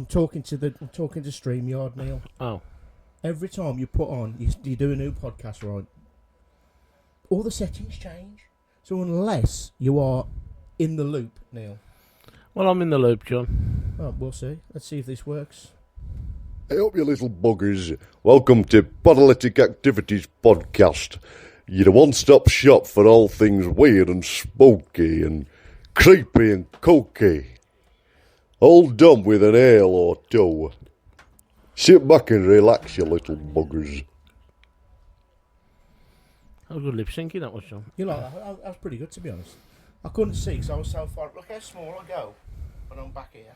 talking to StreamYard, Neil. Oh. Every time you put on, you do a new podcast, right? All the settings change. So unless you are in the loop, Neil. Well, I'm in the loop, John. Oh, we'll see. Let's see if this works. Hey up, you little buggers. Welcome to Paralytic Activities Podcast. You're the one-stop shop for all things weird and spooky and creepy and kooky. All done with an ale or two. Sit back and relax, you little buggers. That was good lip syncing, that was, John. You like that? That was pretty good, to be honest. I couldn't see because I was so far. Look how small I go when I'm back here.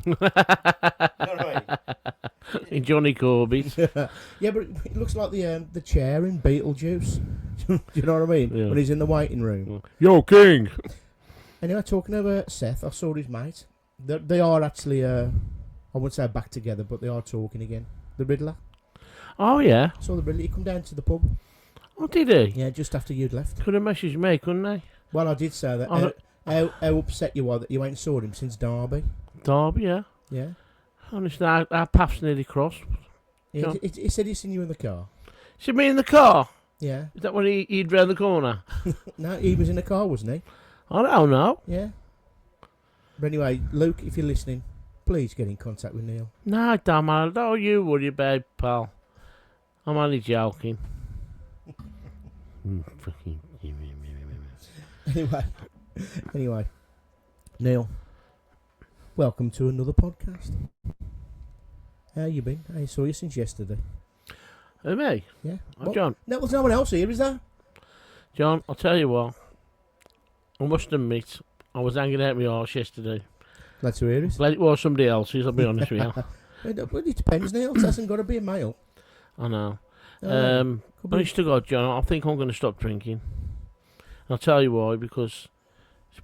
You know what I mean? In Johnny Corby's. Yeah, but it looks like the chair in Beetlejuice. Do you know what I mean? Yeah. When he's in the waiting room. Yo, King! Anyway, talking of Seth, I saw his mate. They are actually, I wouldn't say back together, but they are talking again. The Riddler. Oh, yeah. I saw the Riddler. He come down to the pub. Oh, did he? Yeah, just after you'd left. Could have messaged me, couldn't they? Well, I did say that. How upset you are that you ain't saw him since Derby. Derby, yeah. Yeah. Honestly, our paths nearly crossed. Yeah, he said he's seen you in the car. See me in the car? Yeah. Is that when he'd round the corner? No, he was in the car, wasn't he? I don't know. Yeah. But anyway, Luke, if you're listening, please get in contact with Neil. No, don't you worry about it, pal. I'm only joking. Fucking. Anyway, Neil, welcome to another podcast. How you been? I saw you since yesterday. Who, me? Yeah. Oh, John. No, there's no one else here, is there? John, I'll tell you what. I must admit, I was hanging out my arse yesterday. Glad to hear it. Glad it was somebody else's, I'll be honest with you. It depends, Neil. It hasn't got to be a male. I know. Could be- Honest to God, John, I think I'm going to stop drinking. I'll tell you why, because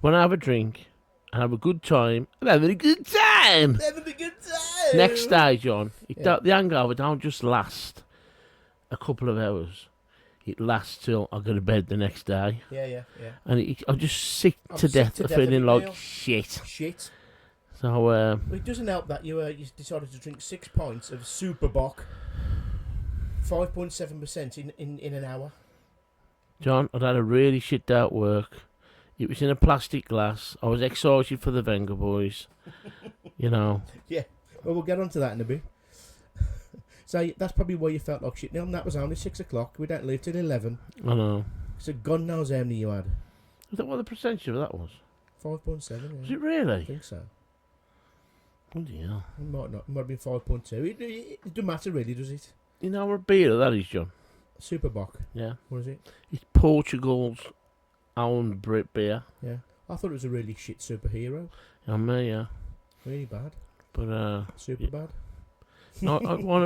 when I have a drink and have a good time, I'm having a good time. Having a good time. Next day, John, Yeah. the hangover don't just last a couple of hours. It lasts till I go to bed the next day. Yeah. And I'm just sick I'm to sick death to of death of feeling it, like Neil. shit. Shit. So, Well, it doesn't help that you decided to drink 6 pints of Super Bock, 5.7% in an hour. John, I'd had a really shit day at work. It was in a plastic glass. I was excited for the Venga boys. You know. Yeah. Well, we'll get on to that in a bit. So that's probably why you felt like shit. Now, and that was only 6 o'clock. We don't leave till 11. I know. So God knows how many you had. Is that what the percentage of that was? 5.7. Was Yeah. it I really? think so. Bloody hell. It might not. It might have been 5.2. It doesn't matter really, does it? You know what beer that is, John? Super Bock. Yeah. What is it? It's Portugal's own Brit beer. Yeah. I thought it was a really shit superhero. I mean, yeah. Really bad. But, Super yeah. bad. no,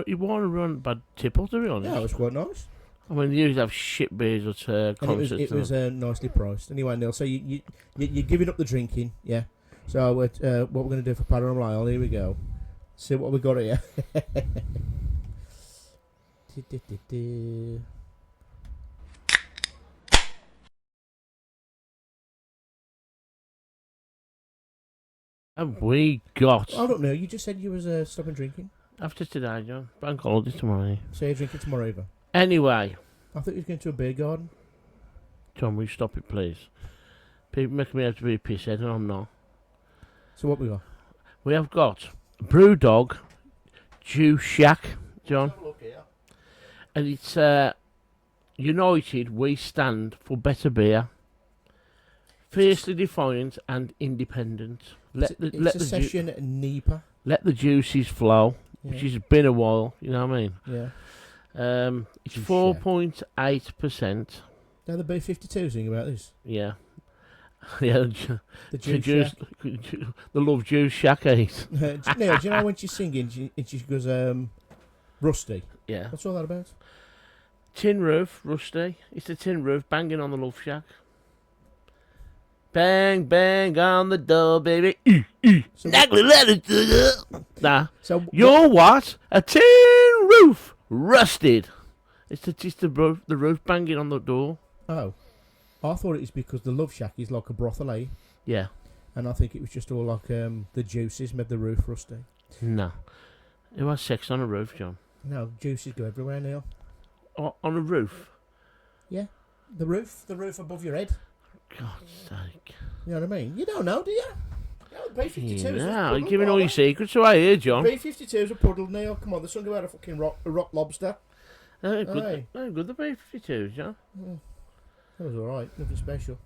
you want to run bad tipple, to be honest. Yeah, it was quite nice. I mean, you usually have shit beers at And concerts. it was nicely priced. Anyway, Neil, so you're giving up the drinking, yeah? So what we're going to do for paranormal-ale, here we go. See what we got here. Have we got I don't know, you just said you was stopping drinking. after today, John? Bank holiday tomorrow. So you're drinking tomorrow either. Anyway, I thought you was going to a beer garden. John, will you stop it, please? People make me have to be a pisshead, and I'm not. So what we got? We have got Brewdog Juice Shack, John. Have a look here. And it's United We Stand for Better Beer. Fiercely defiant and independent. It's a session at NEPA. Let the juices flow, which Yeah. has been a while, you know what I mean? Yeah. It's Juice 4.8%. Now the B-52 thing about this. Yeah. Yeah, The the juice. juice, the Love Juice Shack eight. Neil, do you know when she's singing, she goes, Rusty? Yeah. What's all that about? Tin roof, Rusty. It's the tin roof banging on the Love Shack. Bang, bang on the door, baby. So, Nah. so You're what? A tin roof, rusted. It's the roof banging on the door. Oh, I thought it was because the Love Shack is like a brothel, eh? Yeah. And I think it was just all like the juices made the roof rusty. No. Who has sex on a roof, John? No, juices go everywhere, Neil. On a roof? Yeah. The roof above your head. God's sake. You know what I mean? You don't know, do you? No, B-52 is No, you're giving all your secrets away here, John. B-52 is a puddle, Neil. Come on, there's something about a fucking rock lobster. Good, Aye. good the B-52, John. That was alright, nothing special.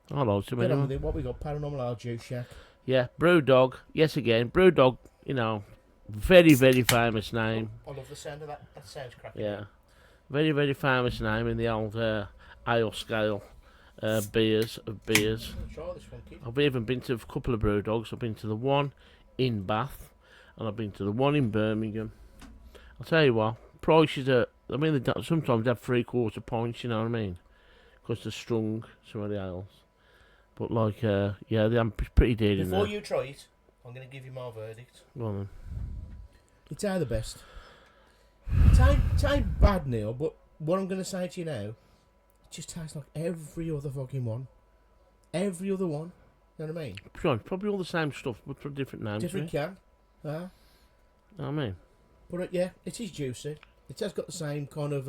I like to Get on be. with it. What we got? Paranormal-ale juice shack. Yeah, Brewdog. Yes, again. Brewdog, you know, very, very famous name. I love the sound of that. That sounds cracking. Yeah. Very, very famous name in the old ale scale beers. Try this one, kid. I've even been to a couple of Brewdogs. I've been to the one in Bath, and I've been to the one in Birmingham. I'll tell you what, prices are, I mean, sometimes they have 3/4 pints, you know what I mean? Because they're strong, some of the ales. But like, yeah, they're pretty dear in there. Before you try it, I'm going to give you my verdict. Go on then. It's the best. It ain't bad, Neil, but what I'm going to say to you now, it just tastes like every other fucking one. Every other one. You know what I mean? Probably all the same stuff, but for different names. Different can. You know what I mean? But yeah, it is juicy. It has got the same kind of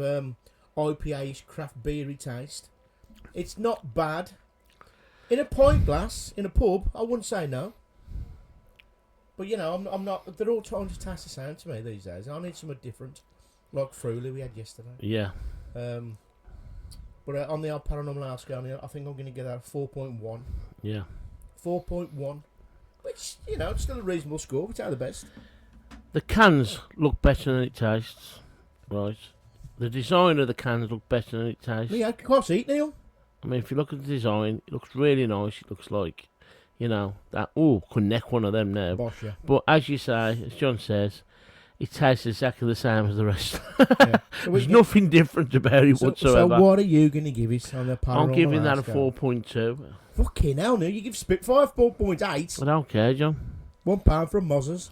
IPA-ish craft beery taste. It's not bad. In a pint glass, in a pub, I wouldn't say no. But you know, I'm not. They're all trying to taste the same to me these days. I need something different, like Fruity we had yesterday. Yeah. But on the old paranormal scale, I think I'm going to get that 4.1. Yeah. 4.1, which you know, it's still a reasonable score. It's out of the best. The cans look better than it tastes, right? The design of the cans look better than it tastes. Yeah, I can't see it, Neil. I mean, if you look at the design, it looks really nice. It looks like, you know, that, could neck one of them now. Bosh, yeah. But as you say, as John says, it tastes exactly the same as the rest. Yeah. So There's nothing different about it whatsoever. So what are you going to give it on the paranormal? I'm giving that a scale? 4.2. Fucking hell, Neil. You give Spitfire 4.8. I don't care, John. £1 from Mozzers.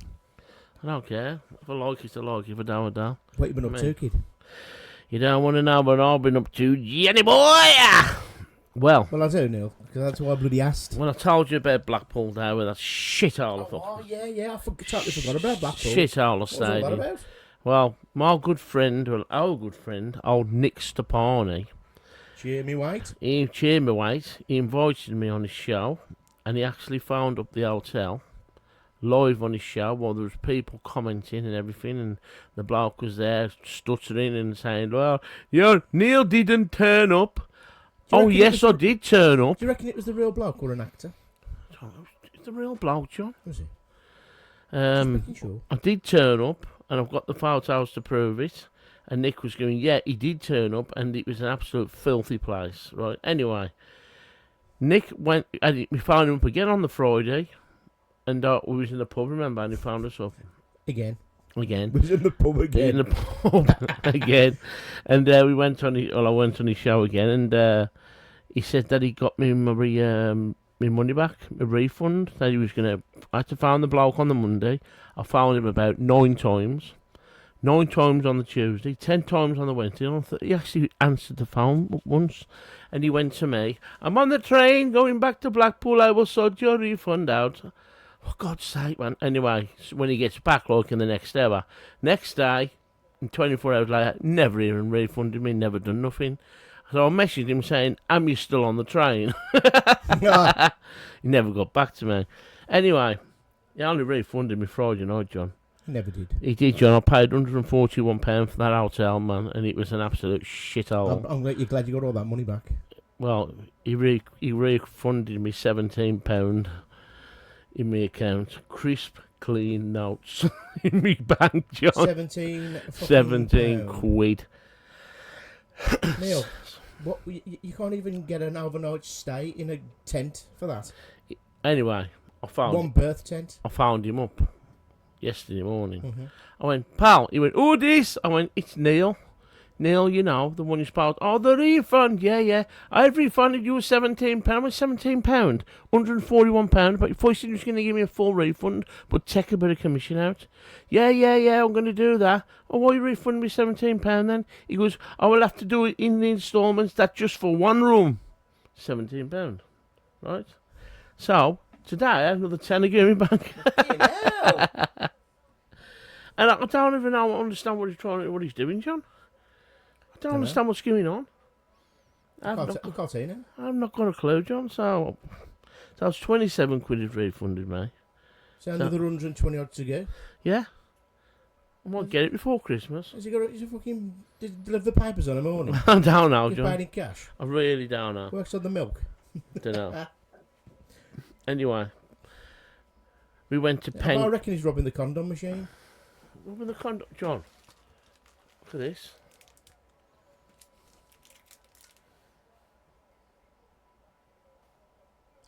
I don't care. If I like it, I like it. If I don't, I don't. What you been up to, kid? You don't want to know what I've been up to, Jenny boy! Well, I do, Neil, because that's why I bloody asked. when I told you about Blackpool there with that shithole of Oh, yeah, I totally forgot about Blackpool. shithole of What was all that stadium. about? Well, my good friend, our good friend, old Nick Stepani, Cheer me, White. he cheered me weight. He invited me on his show, and he actually phoned up the hotel live on his show while there was people commenting and everything, and the bloke was there stuttering and saying, "Well, Neil didn't turn up." Oh yes, I did turn up. Do you reckon it was the real bloke or an actor? It's the real bloke, John. Was it? Just making sure. I did turn up, and I've got the photos to prove it. And Nick was going, yeah, he did turn up, and it was an absolute filthy place, right? Anyway, Nick went, and we found him up again on the Friday, and we was in the pub, remember, and he found us up. Again. We was in the pub again. In the pub again. And we went on I went on his show again, and he said that he got me my money back, my refund, that he was going to, I had to find the bloke on the Monday. I found him about 9 times. 9 times on the Tuesday, 10 times on the Wednesday. And he actually answered the phone once, and he went to me, "I'm on the train going back to Blackpool. I will sort your refund out." For God's sake, man. Anyway, when he gets back, like in the next hour, next day, and 24 hours later, never even refunded me, never done nothing. So I messaged him saying, "Am you still on the train?" He never got back to me. Anyway, he only refunded me Friday night, John. He never did. He did, John. I paid £141 for that hotel, man, and it was an absolute shithole. I'm glad you got all that money back. Well, he refunded me £17 in my account. Crisp, clean notes in my bank, John. 17 quid. Neil, what? You can't even get an overnight stay in a tent for that. Anyway, one berth tent. I found him up yesterday morning. Mm-hmm. I went, "Pal," he went, "Who this?" I went, "It's Neil. Neil, you know, the one you spoke." "Oh, the refund, yeah. I've refunded you £17. I went, £17? £141, but you said you was going to give me a full refund, but take a bit of commission out." Yeah, I'm going to do that." "Oh, why you refund me £17 then?" He goes, "I will have to do it in the instalments, that's just for one room." £17, right? So, Today I had another tenner going back. And I don't even understand what he's doing, John. I don't understand what's going on. I can't see now. I've not got a clue, John. So it's 27 quid he's refunded me. So another 120 odd to go. Yeah. I might get it before Christmas. Has he fucking deliver the papers on a morning? I don't know, He's John. paid in cash. I really don't know. Works on the milk. Don't know. Anyway, we went to Penn. I reckon he's robbing the condom machine. Robbing the condom, John. Look at this.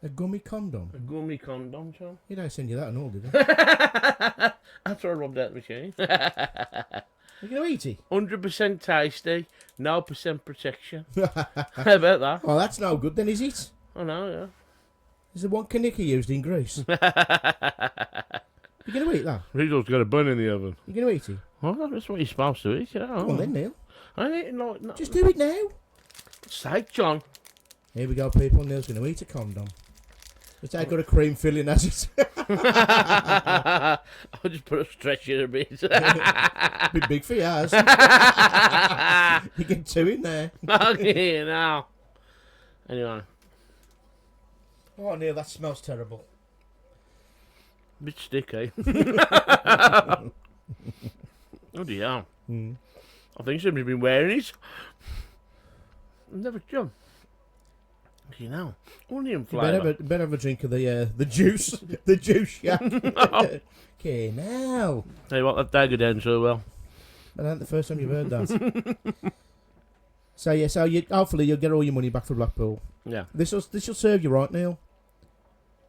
A gummy condom. A gummy condom, John. He don't send you that and all, did he? That's what I robbed out the machine. You gonna eat it? 100% tasty, no percent protection. How about that? Oh, that's no good then, is it? I know, yeah. Is the one Kaniki used in Greece? You gonna eat that? Riddle's got a bun in the oven. You gonna eat it? Well, that's what you're supposed to eat, you know. Come on then, Neil. I ain't eating like that. Just do it now. Sake, John. Here we go, people. Neil's gonna eat a condom. It's got a cream filling, has it? I'll just put a stretch in a bit. Bit big for yours. You get two in there. Okay, now. Anyway. Oh, Neil, that smells terrible. Bit sticky. Oh dear. I think somebody's been wearing it. I've never done. You know, only in You flavour. better have a drink of the juice. The juice, yeah. Okay, now. Tell you what, that dagger down so well. That ain't the first time you've heard that. So hopefully you'll get all your money back for Blackpool. Yeah. This'll serve you right, Neil.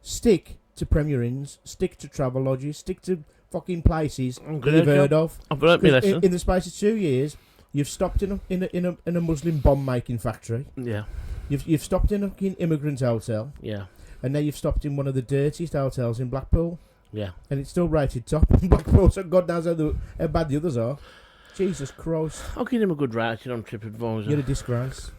Stick to Premier Inns, stick to travel lodges, stick to fucking places that you've heard of. I've learnt my lesson. In the space of 2 years, you've stopped in a Muslim bomb making factory. Yeah. You've stopped in a fucking immigrant hotel. Yeah. And now you've stopped in one of the dirtiest hotels in Blackpool. Yeah. And it's still rated top in Blackpool, so God knows how bad the others are. Jesus Christ. I'll give him a good rating on TripAdvisor. You're a disgrace.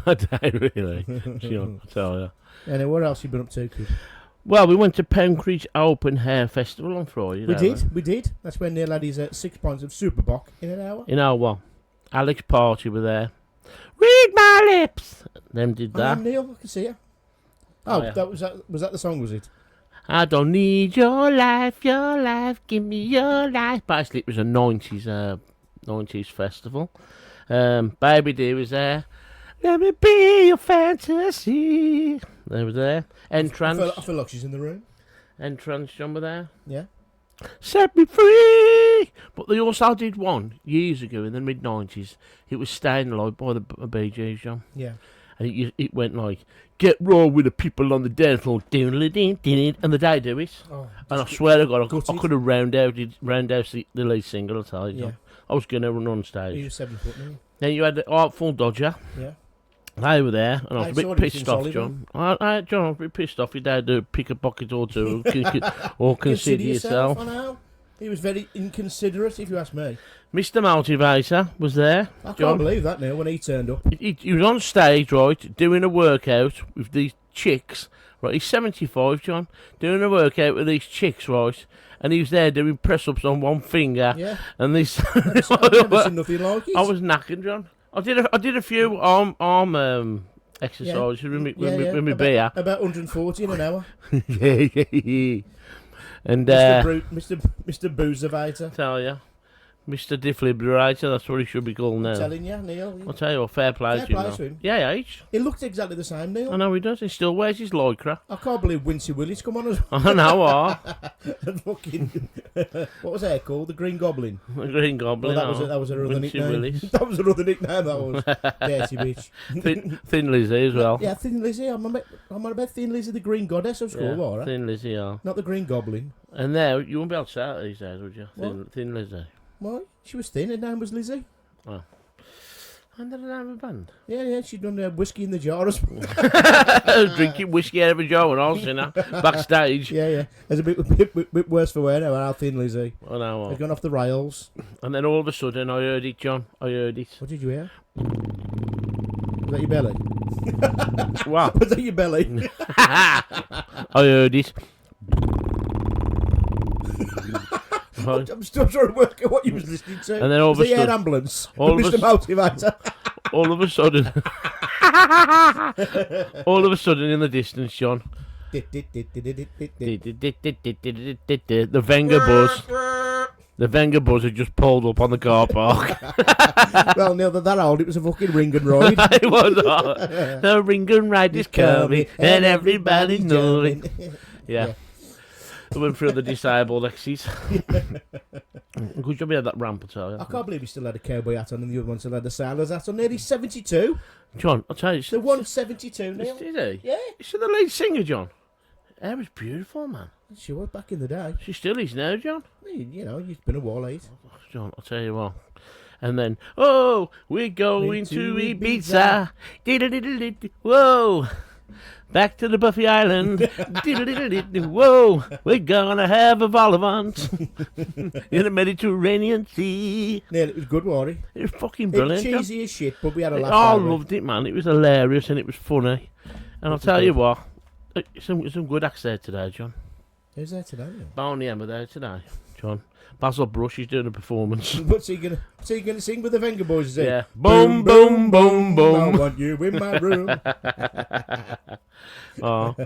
I don't really. Sure, I tell you. Anyway, what else you been up to, kid? Well, we went to Pencridge Open Hair Festival on Friday. We did. That's when Neil had his 6 pints of Super Bock in an hour. You know what? Alex Party were there. Read my lips! Them did that. Neil, I can see you. Oh, yeah. Was that the song, was it? I don't need your life, give me your life. Basically, it was a 90s festival. Baby D was there. Let me be your fantasy. They were there. Entrance. I feel like she's in the room. Entrance, John, were there. Yeah. Set me free! But they also did one years ago in the mid-90s. It was Staying Alive by the Bee Gees, John. Yeah. And it went like, get raw with the people on the dance floor, and the day do it. Oh, and I swear to God, I could have round out the lead single, I'll tell you. Yeah. I was going to run on stage. You were 7 foot, didn't you? Then you had the Artful Dodger. Yeah. They were there, and I was a bit pissed off, John. John, I was a bit pissed off. Your dad to pick a pocket or two, or consider yourself. I know. He was very inconsiderate, if you ask me. Mr. Motivator was there. I can't believe that now when he turned up. He was on stage, right, doing a workout with these chicks. Right, he's 75, John, doing a workout with these chicks, right, and he was there doing press-ups on one finger. Yeah. And this. I've never seen nothing like it. I was knackered, John. I did a few arm exercises with my beer. About 140 in an hour. yeah. And Mr. Boozervator. Tell ya. Mr. Defibrillator, that's what he should be called now. I'm telling you, Neil. I'll tell you what, fair play to him. Yeah, H. He looked exactly the same, Neil. I know he does. He still wears his lycra. I can't believe Wincy Willis come on as well. I know what. Fucking, what was that called? The Green Goblin. The Green Goblin. Well, that was another nickname. Willis. That was another nickname. That was dirty bitch. Thin Lizzie as well. Yeah, Thin Lizzie. I'm on about Thin Lizzie, the Green Goddess of school, all right? Thin Lizzie, yeah. Not the Green Goblin. And there, you wouldn't be able to say that these days, would you? Thin Lizzie. Why? She was thin. Her name was Lizzie. Oh. And did I have a band? Yeah. She'd done whiskey in the jar as well. Drinking whiskey out of a jar when I was in her backstage. Yeah. It's a bit worse for wear now. How Thin Lizzie. I know. They've gone off the rails. And then all of a sudden, I heard it, John. I heard it. What did you hear? Was that your belly? What? Was that your belly? I heard it. Right. I'm still trying to work out what you was listening to. And then all of was a the air sudden- ambulance. all of Mr. a Motivator. All of a sudden, in the distance, John, the Wenger buzz had just pulled up on the car park. Well, Neil, that old, it was a fucking ring and ride. It was the ring and ride is coming, and everybody knowing. Yeah. I went through the disabled exes. Good job you had that ramp, I tell you. I can't believe he still had a cowboy hat on and the other one still had a sailor's hat on. Nearly 72. John, I'll tell you. The one's 72, Neil. Did he? Yeah. Is she the lead singer, John? Hair was beautiful, man. She was back in the day. She still is now, John. You know, you've been a wall eight. John, I'll tell you what. And then, oh, we're going to Ibiza. Whoa. Back to the Buffy Island. Whoa, we're gonna have a vol-au-vent in the Mediterranean Sea. Neil, it was good, wasn't It was fucking it? brilliant. It was cheesy as shit, but we had a laugh. I didn't we? loved it, man. It was hilarious and it was funny. And I'll tell you what, some good acts there today, John. Who's there today, Neil? Barney Emma there today, John. Basil Brush is doing a performance. What's he gonna sing with the Wenger boys? Is he? Yeah. Boom, boom, boom, I boom. want you in my room. Oh.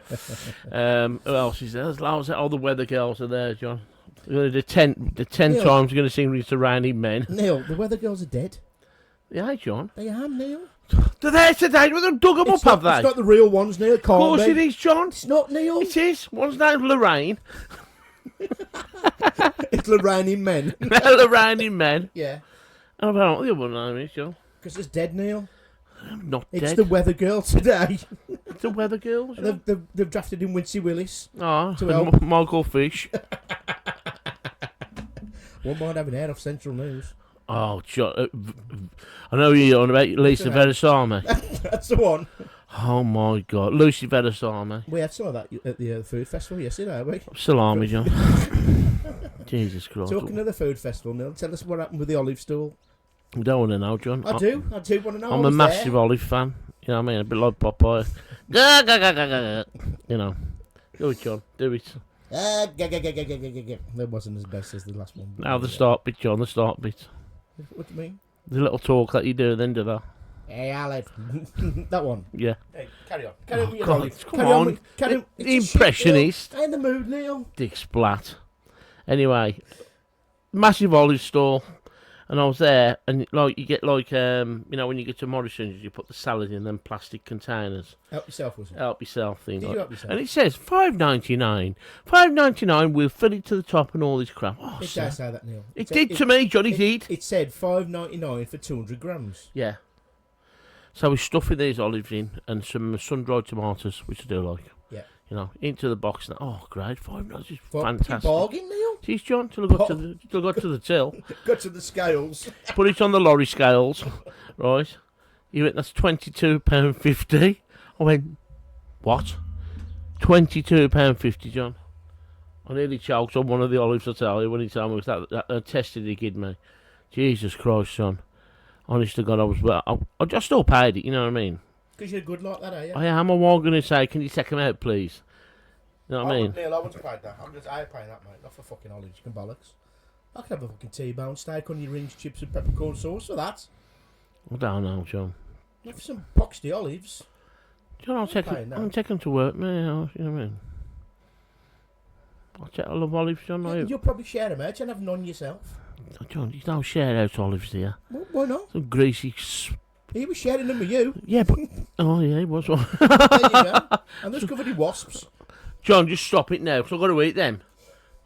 Who else is there? There's loads of all the weather girls are there, John. The 10 Yeah. times we're going to sing It's Raining Men. Neil, the weather girls are dead. Yeah, John. They are, Neil. They're there today. Well, they've dug them up, have they? It's not the real ones, Neil. Of course it is, John. It's not, Neil. It is. One's named Lorraine. It's the raining men. Lorraine Men. Yeah. And I don't know what the other name is, John. Because it's dead, Neil. Not It's dead. the weather girl today. It's the weather girls. John. They've drafted in Wincy Willis. Oh, to and help. Michael Fish. Won't mind having air off Central News. Oh, John. I know you're on about Lisa Verasami. That's the one. Oh, my God. Lucy Verasami. We had some of that at the food festival yesterday, haven't we? Salami, John. Jesus Christ. Talking of the food festival, Neil, tell us what happened with the olive stool. You don't want to know, John. I do want to know. I'm a massive olive fan. You know what I mean? A bit like Popeye. You know. Do it, John. Do it. That wasn't as best as the last one. Now the start bit, John. The start bit. What do you mean? The little talk that you do at the end of that. Hey, Olive. That one. Yeah. Hey, carry on. Carry on with your God, olive. come on. Carry The It's a shit, impressionist. Neil. In the mood, Neil. Dick Splat. Anyway, massive olive store. And I was there, and like you get like you know when you get to Morrison's, you put the salad in them plastic containers. Help yourself, was it? Help yourself thing. Did like- you help yourself? And it says $5.99. $5.99. We'll fill it to the top and all this crap. Oh, It sir. does say that, Neil. It did to me, Johnny. Did. It said $5.99 for 200 grams. Yeah. So we're stuffing these olives in and some sun-dried tomatoes, which I do like. Yeah. You know, into the box. And, oh, great. $5. It's Fucking fantastic. bargain, Neil. Jeez, John, till I got to the till. Got to the scales. Put it on the lorry scales, right? He went, that's £22.50. I went, what? £22.50, John. I nearly choked on one of the olives, I tell you, when he told me it was that tested he gave me. Jesus Christ, son. Honest to God, I just still paid it, you know what I mean? Because you're good like that, are you? I am. I was going to say, can you take him out, please? You know what I mean? Neil, I wouldn't have paid that. I ain't paying that, mate. Not for fucking olives. You can bollocks. I could have a fucking T-bone steak, onion rings, chips and peppercorn sauce for that. I don't know, John. Not for some poxy olives. John, I'll take paying that. him to work, man. You know what I mean? I love olives, John. Yeah, you'll probably share them out and have none yourself. John, you don't share out olives, do you? Well, why not? Some greasy... He was sharing them with you. Yeah, but... Oh, yeah, he was one. There you go. And there's covered in wasps. John, just stop it now, because I've got to eat them.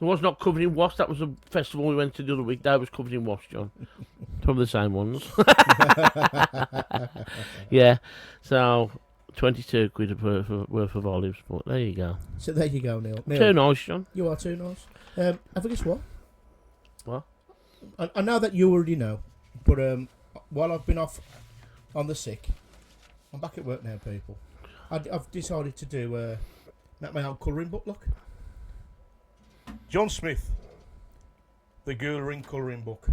There was not covered in wasps. That was a festival we went to the other week. That was covered in wasps, John. Probably the same ones. Yeah, so 22 quid worth of olives, but there you go. So there you go, Neil. Too nice, John. You are too nice. Have a guess what? What? I know that you already know, but while I've been off on the sick, I'm back at work now, people. I've decided to do make my own colouring book. Look, John Smith, the Ghoulery colouring book.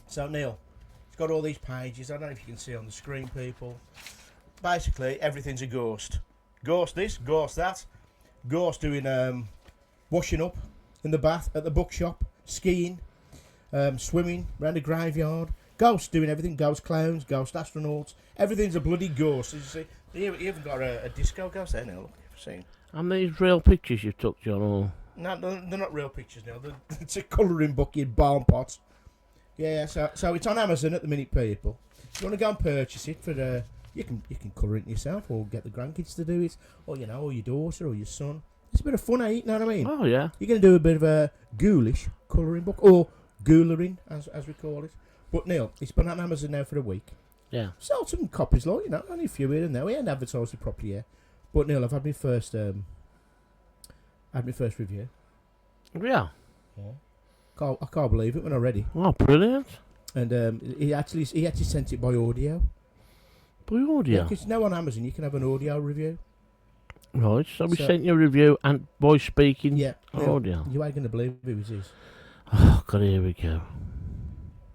So Neil, it's got all these pages. I don't know if you can see on the screen, people. basically everything's a ghost. Ghost this, ghost that. Ghost doing washing up in the bath, at the bookshop, skiing, swimming around the graveyard. Ghosts doing everything. Ghost clowns, ghost astronauts. Everything's a bloody ghost. As you see, you even got a disco ghost there now. Look, you've seen. And these real pictures you took, John, or... No, they're not real pictures now. It's a colouring book in barn pots. Yeah, so it's on Amazon at the minute, people. If you want to go and purchase it for you can colour it yourself, or get the grandkids to do it, or or your daughter or your son. It's a bit of fun, you know what I mean? Oh, yeah. You're going to do a bit of a ghoulish colouring book, or ghoulering, as we call it. But Neil, it's been on Amazon now for a week. Yeah. Sold some copies, only a few here and there. We ain't advertised it properly yet. But Neil, I've had my first review. Yeah. I can't believe it when I read it. Oh, brilliant. And he actually sent it by audio. By audio? Because now on Amazon you can have an audio review. Right, so we sent you a review and voice speaking audio. You ain't going to believe who it is. Oh, God, here we go.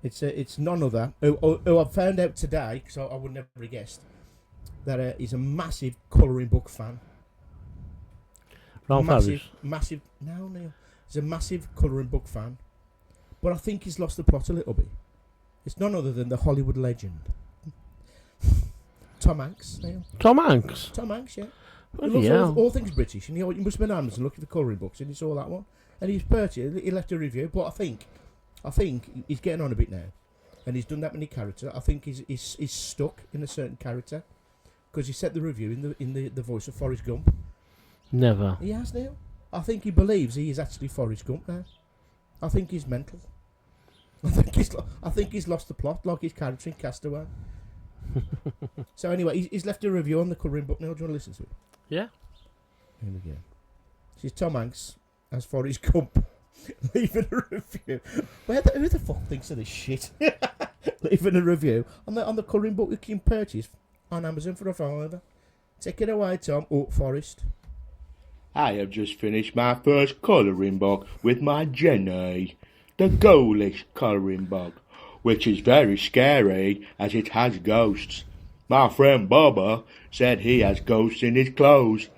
It's none other who I've found out today, because I would never have guessed, that he's a massive colouring book fan. Ralph Harris. Massive. No, Neil. He's a massive colouring book fan. But I think he's lost the plot a little bit. It's none other than the Hollywood legend. Tom Hanks, Neil. Tom Hanks? Tom Hanks, yeah. Oh, He yeah. loves all things British, and you must have been on Amazon looking for colouring books, and he saw that one. And he's purchased he left a review, but I think he's getting on a bit now. And he's done that many characters. I think he's stuck in a certain character. Because he set the review in the voice of Forrest Gump. Never. He has, Neil. I think he believes he is actually Forrest Gump now. I think he's mental. I think he's lost the plot, like his character in Castaway. So anyway, he's left a review on the colouring book now. Do you want to listen to it? Yeah. Here we go. This is Tom Hanks as Forrest Gump leaving a review. Who the fuck thinks of this shit? Leaving a review on the colouring book you can purchase on Amazon for $5. Take it away, Tom. Oh, Forrest. I have just finished my first colouring book with my Jenny, the ghoulish colouring book, which is very scary as it has ghosts. My friend Bubba said he has ghosts in his clothes.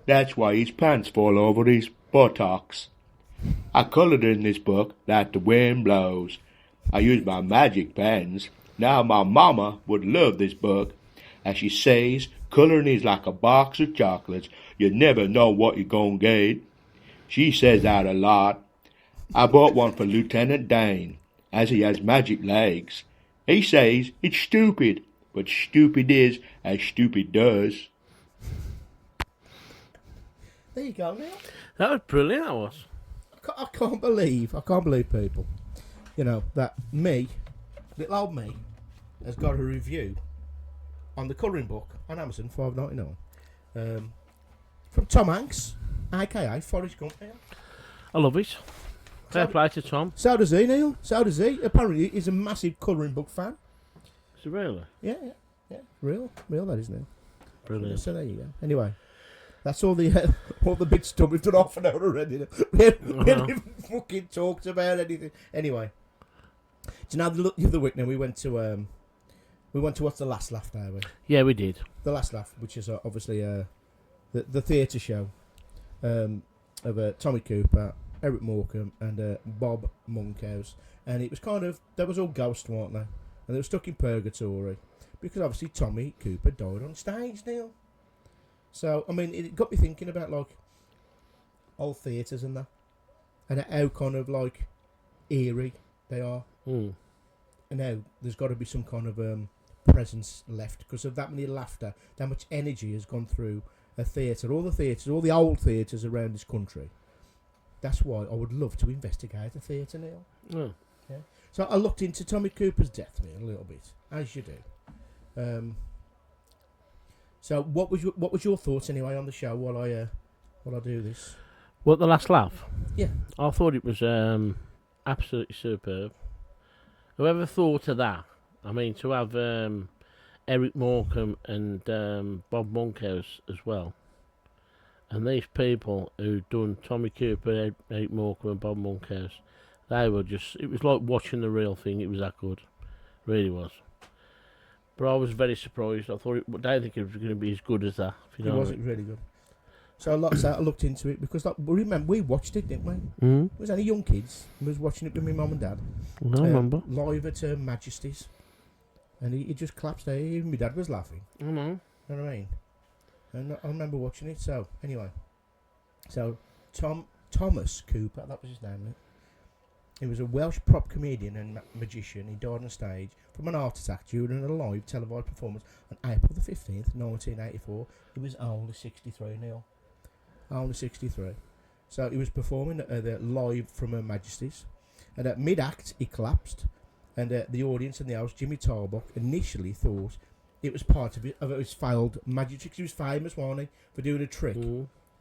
That's why his pants fall over his buttocks. I coloured in this book like the wind blows. I used my magic pens. Now my mama would love this book. As she says, colouring is like a box of chocolates. You never know what you're gonna get. She says that a lot. I bought one for Lieutenant Dane, as he has magic legs. He says it's stupid, but stupid is as stupid does. There you go, Neil. That was brilliant, that was. I can't believe people, that me, little old me, has got a review on the colouring book on Amazon, $5.99, from Tom Hanks, aka Forrest Gump. Neil. I love it. Fair play to Tom. So does he, Neil. So does he. Apparently, he's a massive colouring book fan. Is it really? Yeah. Real that is, Neil. Brilliant. So there you go. Anyway, that's all the bits done. We've done half an hour already. We haven't even fucking talked about anything. Anyway, do you know the other week now we went to watch The Last Laugh, didn't we? Yeah, we did. The Last Laugh, which is obviously the theatre show of Tommy Cooper, Eric Morecambe, and Bob Monkhouse. And it was they was all ghosts, weren't they? And they were stuck in purgatory because obviously Tommy Cooper died on stage, Neil. So I mean, it got me thinking about like old theatres and that, and how kind of like eerie they are. Mm. And now there's got to be some kind of presence left because of that many laughter, that much energy has gone through a theatre. All the old theatres around this country. That's why I would love to investigate a theatre, Neil. Oh. Yeah. So I looked into Tommy Cooper's death, Neil, a little bit, as you do. So what was your thoughts anyway on the show while I do this? What, The Last Laugh? Yeah. I thought it was absolutely superb. Whoever thought of that? I mean, to have Eric Morecambe and Bob Monkhouse as well. And these people who done Tommy Cooper, Eric Morecambe and Bob Monkhouse, they were just... It was like watching the real thing. It was that good. Really was. But I was very surprised. I thought I didn't think it was going to be as good as that. If you It know wasn't really good. So like I said, I looked into it because like, remember we watched it, didn't we? Mm-hmm. We was only young kids. We was watching it with my mum and dad. I remember. Live at Majesty's. And he just collapsed there. Even my dad was laughing. I know. You know what I mean? And I remember watching it. So, anyway. So, Thomas Cooper, that was his name, right? He was a Welsh prop comedian and magician. He died on stage from an heart attack during a live televised performance on April the 15th, 1984. He was only 63, Neil. Only 63. So, he was performing the live from Her Majesty's. And at mid-act, he collapsed. And the audience and the host, Jimmy Tarbuck, initially thought it was part of his failed magic trick. He was famous, wasn't he, for doing a trick.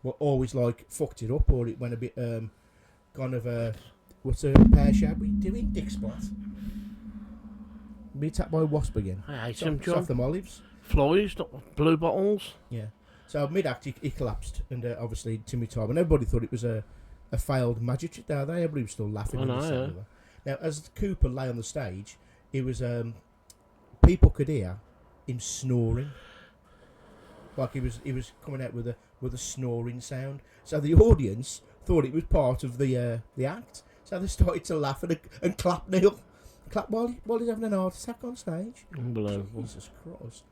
Well, always like fucked it up, or it went a bit kind of what's a pear shape? What are you doing, Dick Spot? Be attacked by a wasp again. I hate them, John. Soft them olives. Flies, not blue bottles. Yeah. So mid-act, he collapsed, and obviously Jimmy Tarbuck. And everybody thought it was a failed magic trick. There, everybody was still laughing. I know. Now, as Cooper lay on the stage, it was people could hear him snoring, like he was coming out with a snoring sound. So the audience thought it was part of the act. So they started to laugh and clap, Neil, clap while he's having an heart attack on stage. Unbelievable. Jesus Christ!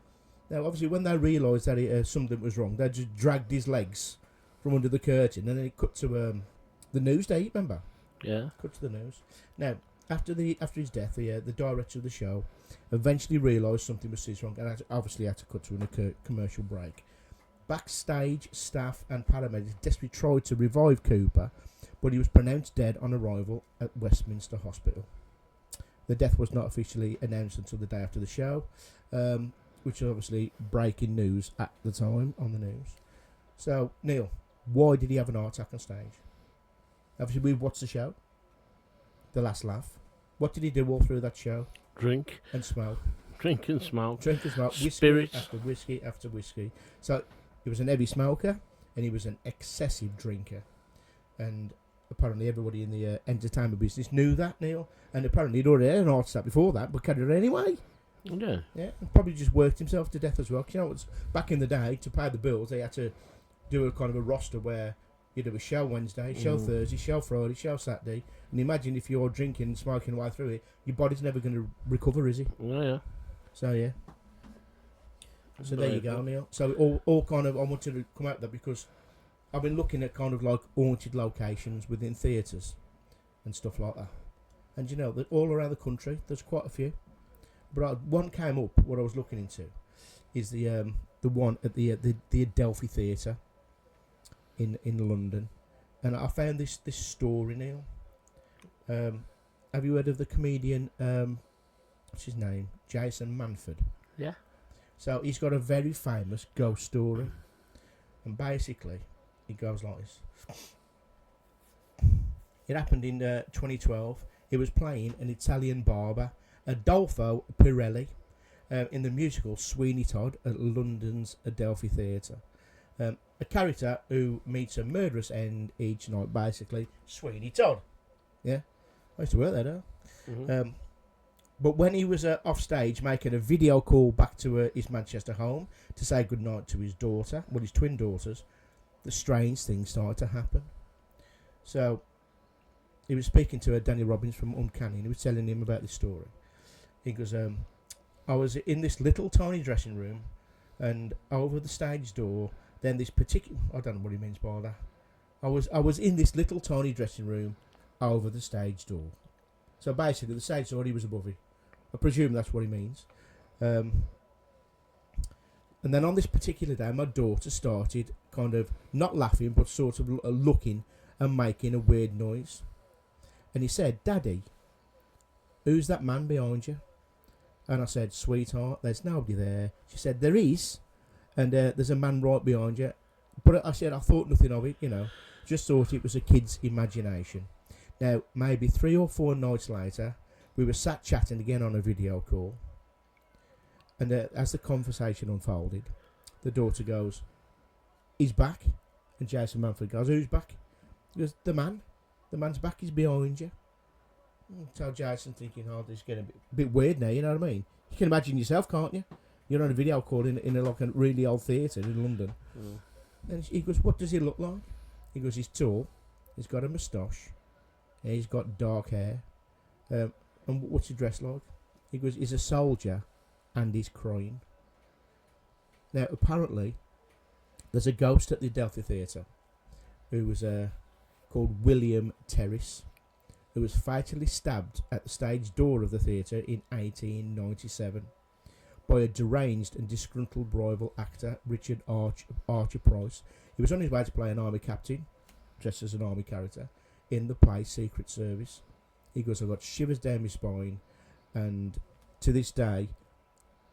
Now, obviously, when they realised that something was wrong, they just dragged his legs from under the curtain, and then it cut to the news day. Remember? Yeah. Cut to the news. Now, after his death, the director of the show eventually realised something was seriously wrong, and obviously had to cut to a commercial break. Backstage staff and paramedics desperately tried to revive Cooper, but he was pronounced dead on arrival at Westminster Hospital. The death was not officially announced until the day after the show, which was obviously breaking news at the time on the news. So, Neil, why did he have an heart attack on stage? Obviously, we watched the show. The Last Laugh. What did he do all through that show? Drink. And smoke. Drink and smoke. Drink and smoke. Whiskey Spirits. after whiskey after whiskey. So he was an heavy smoker and he was an excessive drinker. And apparently everybody in the entertainment business knew that, Neil. And apparently he'd already had an heart attack before that, but carried it anyway. Yeah. Yeah. And probably just worked himself to death as well. 'Cause you know, it was back in the day, to pay the bills, they had to do a kind of a roster where you do a show Wednesday, show Thursday, show Friday, show Saturday. And imagine if you're drinking and smoking away through it, your body's never going to recover, is it? Yeah. So, yeah. So there you go, Neil. So all kind of, I wanted to come out with that because I've been looking at kind of like haunted locations within theatres and stuff like that. And you know, that all around the country, there's quite a few. But one came up, what I was looking into, is the one at the Adelphi Theatre in London. And I found this story, Neil. Have you heard of the comedian, what's his name? Jason Manford. Yeah. So he's got a very famous ghost story. And basically, it goes like this. It happened in 2012. He was playing an Italian barber, Adolfo Pirelli, in the musical Sweeney Todd at London's Adelphi Theatre. A character who meets a murderous end each night, basically, Sweeney Todd. Yeah? I used to work there, though. Mm-hmm. But when he was off stage making a video call back to his Manchester home to say goodnight to his daughter, his twin daughters, the strange things started to happen. So he was speaking to Danny Robbins from Uncanny, and he was telling him about this story. He goes, I was in this little tiny dressing room, and over the stage door, then this particular, I don't know what he means by that. I was in this little tiny dressing room over the stage door. So basically, the stage door, he was above it. I presume that's what he means. And then on this particular day, my daughter started kind of not laughing, but sort of looking and making a weird noise. And he said, "Daddy, who's that man behind you?" And I said, "Sweetheart, there's nobody there." She said, "There is, and there's a man right behind you." But I said, I thought nothing of it, just thought it was a kid's imagination. Now, maybe 3 or 4 nights later, we were sat chatting again on a video call. And as the conversation unfolded, the daughter goes, "He's back." And Jason Manford goes, "Who's back?" He goes, "The man. The man's back, he's behind you." So Jason thinking, this is getting a bit weird now, you know what I mean? You can imagine yourself, can't you? You're on a video call in a, like a really old theatre in London. Mm. And he goes, what does he look like? He goes, he's tall, he's got a moustache, and he's got dark hair. And what's he dressed like? He goes, he's a soldier, and he's crying. Now, apparently, there's a ghost at the Adelphi Theatre who was called William Terrace, who was fatally stabbed at the stage door of the theatre in 1897 by a deranged and disgruntled rival actor, Richard Archer Price. He was on his way to play an army captain, dressed as an army character, in the play Secret Service. He goes, I got shivers down my spine, and to this day,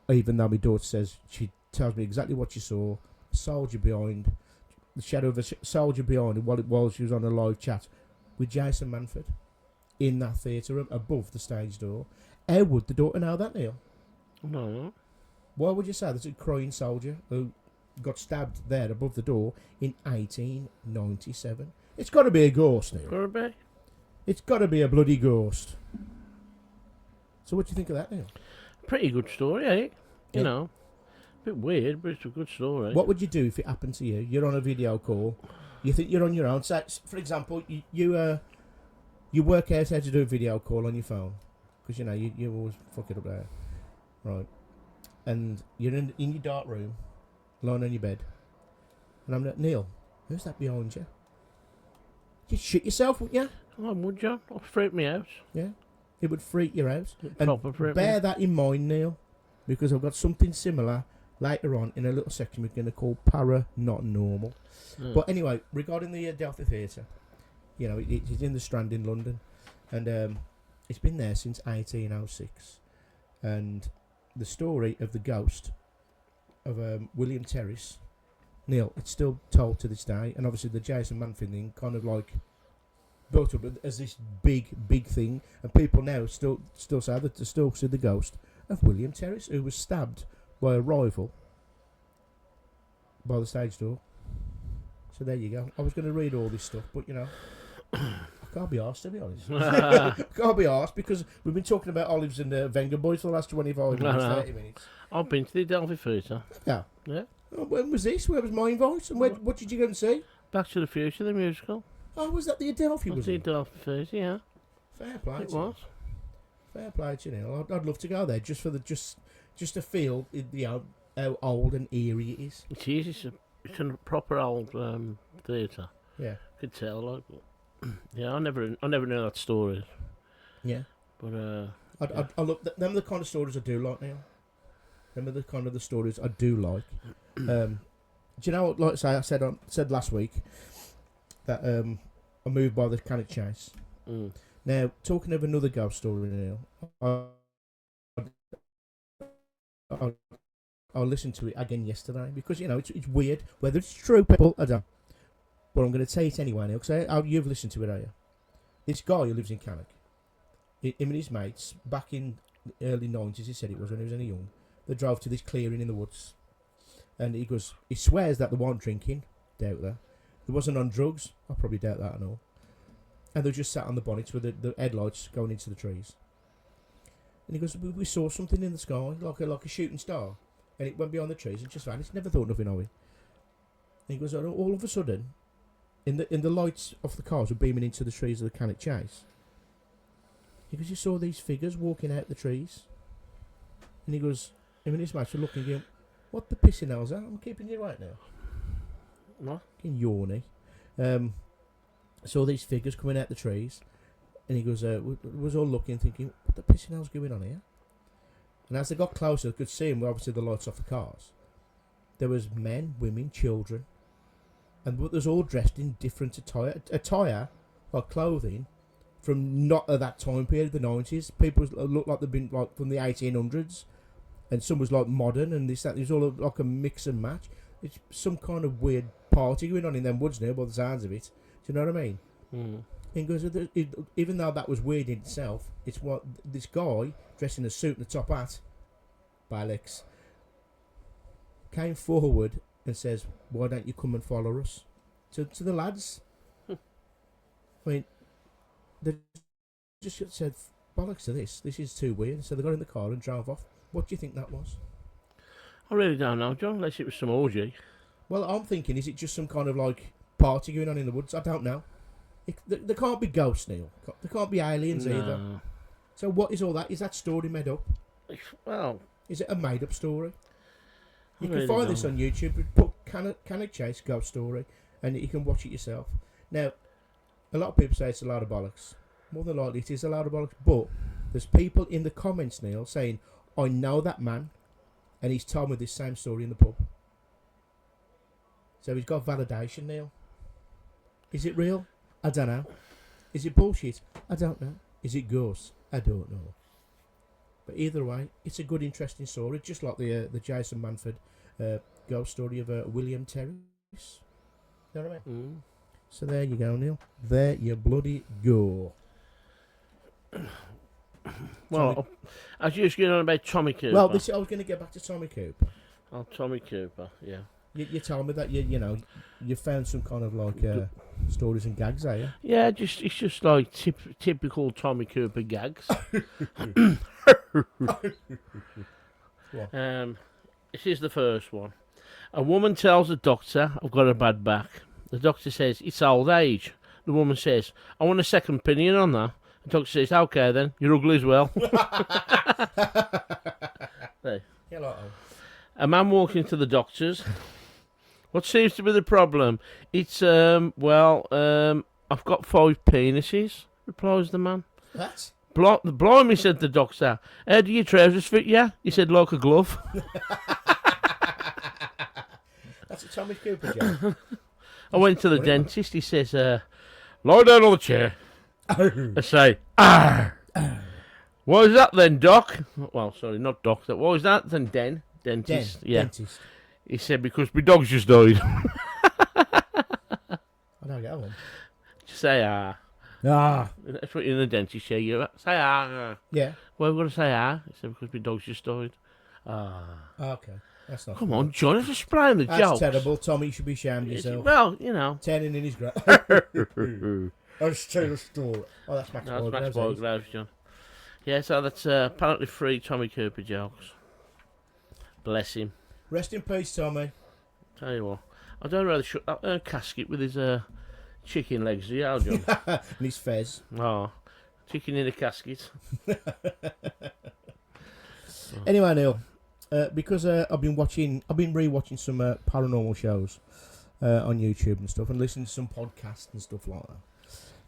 even though my daughter says she tells me exactly what she saw, a soldier behind, the shadow of a soldier behind him while she was on a live chat with Jason Manford in that theatre room above the stage door. How would the daughter know that, Neil? No. Why would you say there's a crying soldier who got stabbed there above the door in 1897? It's got to be a ghost, Neil. Gotta be. It's got to be a bloody ghost. So what do you think of that, Neil? Pretty good story, eh? You Yeah. know. A bit weird, but it's a good story. What would you do if it happened to you? You're on a video call. You think you're on your own. Say, for example, you work out how to do a video call on your phone because you know you always fuck it up there, right? And you're in your dark room, lying on your bed, and I'm like, Neil, who's that behind you? You'd shit yourself, wouldn't you? Oh, would you? I'll freak me out. Yeah, it would freak you out. Proper freak me Bear out. that in mind, Neil, because I've got something similar later on in a little section we're going to call paranormal. Yeah. But anyway, regarding the Adelphi Theatre, you know, it's in the Strand in London, and it's been there since 1806. And the story of the ghost of William Terrace, Neil, it's still told to this day. And obviously the Jason Manford thing kind of like built up as this big thing, and people now still say that they still see the ghost of William Terrace, who was stabbed by a rival by the stage door. So there you go. I was going to read all this stuff, but you know, I can't be arsed, to be honest. I can't be arsed because we've been talking about olives and Venga boys for the last 25 minutes, 30 minutes. I've been to the Adelphi Theatre. Yeah. Yeah. Oh, when was this? Where was my invite? And what did you go and see? Back to the Future, the musical. Oh, was that the Adelphi? That's Was the it? Adelphi Theatre, yeah. Fair play. It to you. was. Fair play to you, Neil. I'd love to go there just for the just to feel how old and eerie it is. It is. It's a proper old theatre. Yeah. Could tell, like. Yeah, I never knew that story. Yeah. But I look. Them are the kind of stories I do like, Neil. Them are the kind of the stories I do like. Do you know what? Like I said last week that I moved by the Cannock Chase. Mm. Now, talking of another ghost story, Neil, I listened to it again yesterday because you know it's weird whether it's true. People, I don't. But I'm going to tell it anyway, Neil, because you've listened to it, are you? This guy who lives in Cannock, him and his mates, back in the early 90s, he said it was when he was only young, they drove to this clearing in the woods. And he swears that they weren't drinking, doubt that. They wasn't on drugs, I probably doubt that and all. And they just sat on the bonnets with the headlights going into the trees. And he goes, we saw something in the sky, like a shooting star. And it went beyond the trees and just vanished, never thought nothing of it. And he goes, all of a sudden, in the lights of the cars were beaming into the trees of the Cannock Chase. He goes, you saw these figures walking out the trees. And he goes, him and his mates were looking at him, what the pissing hell's that? I'm keeping you right now. What? Getting yawny. Saw these figures coming out the trees. And he goes, was all looking, thinking, what the pissing hell's going on here? And as they got closer, they could see him, obviously the lights off the cars. There was men, women, children. And they was all dressed in different attire, like clothing, from not at that time period, the 90s. People looked like they'd been like from the 1800s, and some was like modern, and this that. It was all like a mix and match. It's some kind of weird party going on in them woods now, by the sounds of it. Do you know what I mean? Mm. And goes, even though that was weird in itself, it's what this guy dressed in a suit and a top hat, by Alex, came forward and says, why don't you come and follow us? To the lads. I mean, they just said, bollocks to this. This is too weird. So they got in the car and drove off. What do you think that was? I really don't know, John, unless it was some orgy. Well, I'm thinking, is it just some kind of like party going on in the woods? I don't know. There can't be ghosts, Neil. There can't be aliens either. No. So what is all that? Is that story made up? Well, Is it a made up story? You really can find this don't. on YouTube. Put Can It Chase Ghost Story, and you can watch it yourself. Now, a lot of people say it's a load of bollocks. More than likely, it is a load of bollocks. But there's people in the comments, Neil, saying, "I know that man, and he's told me this same story in the pub." So he's got validation, Neil. Is it real? I don't know. Is it bullshit? I don't know. Is it ghosts? I don't know. But either way, it's a good, interesting story, just like the Jason Manford ghost story of William Terrace. You know what I mean? Mm. So there you go, Neil. There you bloody go. Well, I was just going on about Tommy Cooper. Well, I was going to get back to Tommy Cooper. Oh, Tommy Cooper, yeah. You told me that you found some kind of like stories and gags, are you? Yeah, it's just like typical Tommy Cooper gags. This is the first one. A woman tells the doctor, "I've got a bad back." The doctor says, "It's old age." The woman says, "I want a second opinion on that." The doctor says, "Okay then, you're ugly as well." There. Yeah, like A man walking into the doctor's. "What seems to be the problem?" "It's, I've got 5 penises," replies the man. that. Blimey, said the doctor. "How do your trousers fit you?" He said, "Like a glove." That's a Tommy Cooper joke. I went to the dentist. He says, "Lie down on the chair." I say, "Ah." "What is that then, doc?" "Well, sorry, not doc. What was that then, dentist?" Yeah. Dentist. He said, "Because my dog's just died." I don't get one. Say ah. Ah. That's what in the dentist chair you say ah. Yeah. Well, we've got to say ah. He said, "Because my dog's just died." Ah. Okay. That's not. Come on, John. Let's explain the That's jokes. terrible. Tommy, you should be ashamed of yourself. Well, you know. Turning in his grave. Let's tell the story. Oh, that's Max No, Boyd. it's Max Boyd, John. Yeah, so that's apparently 3 Tommy Cooper jokes. Bless him. Rest in peace, Tommy. Tell you what, I don't really shut that casket with his chicken legs, do you, John? And his fez. Oh, chicken in a casket. Anyway, Neil, because I've been rewatching some paranormal shows on YouTube and stuff, and listening to some podcasts and stuff like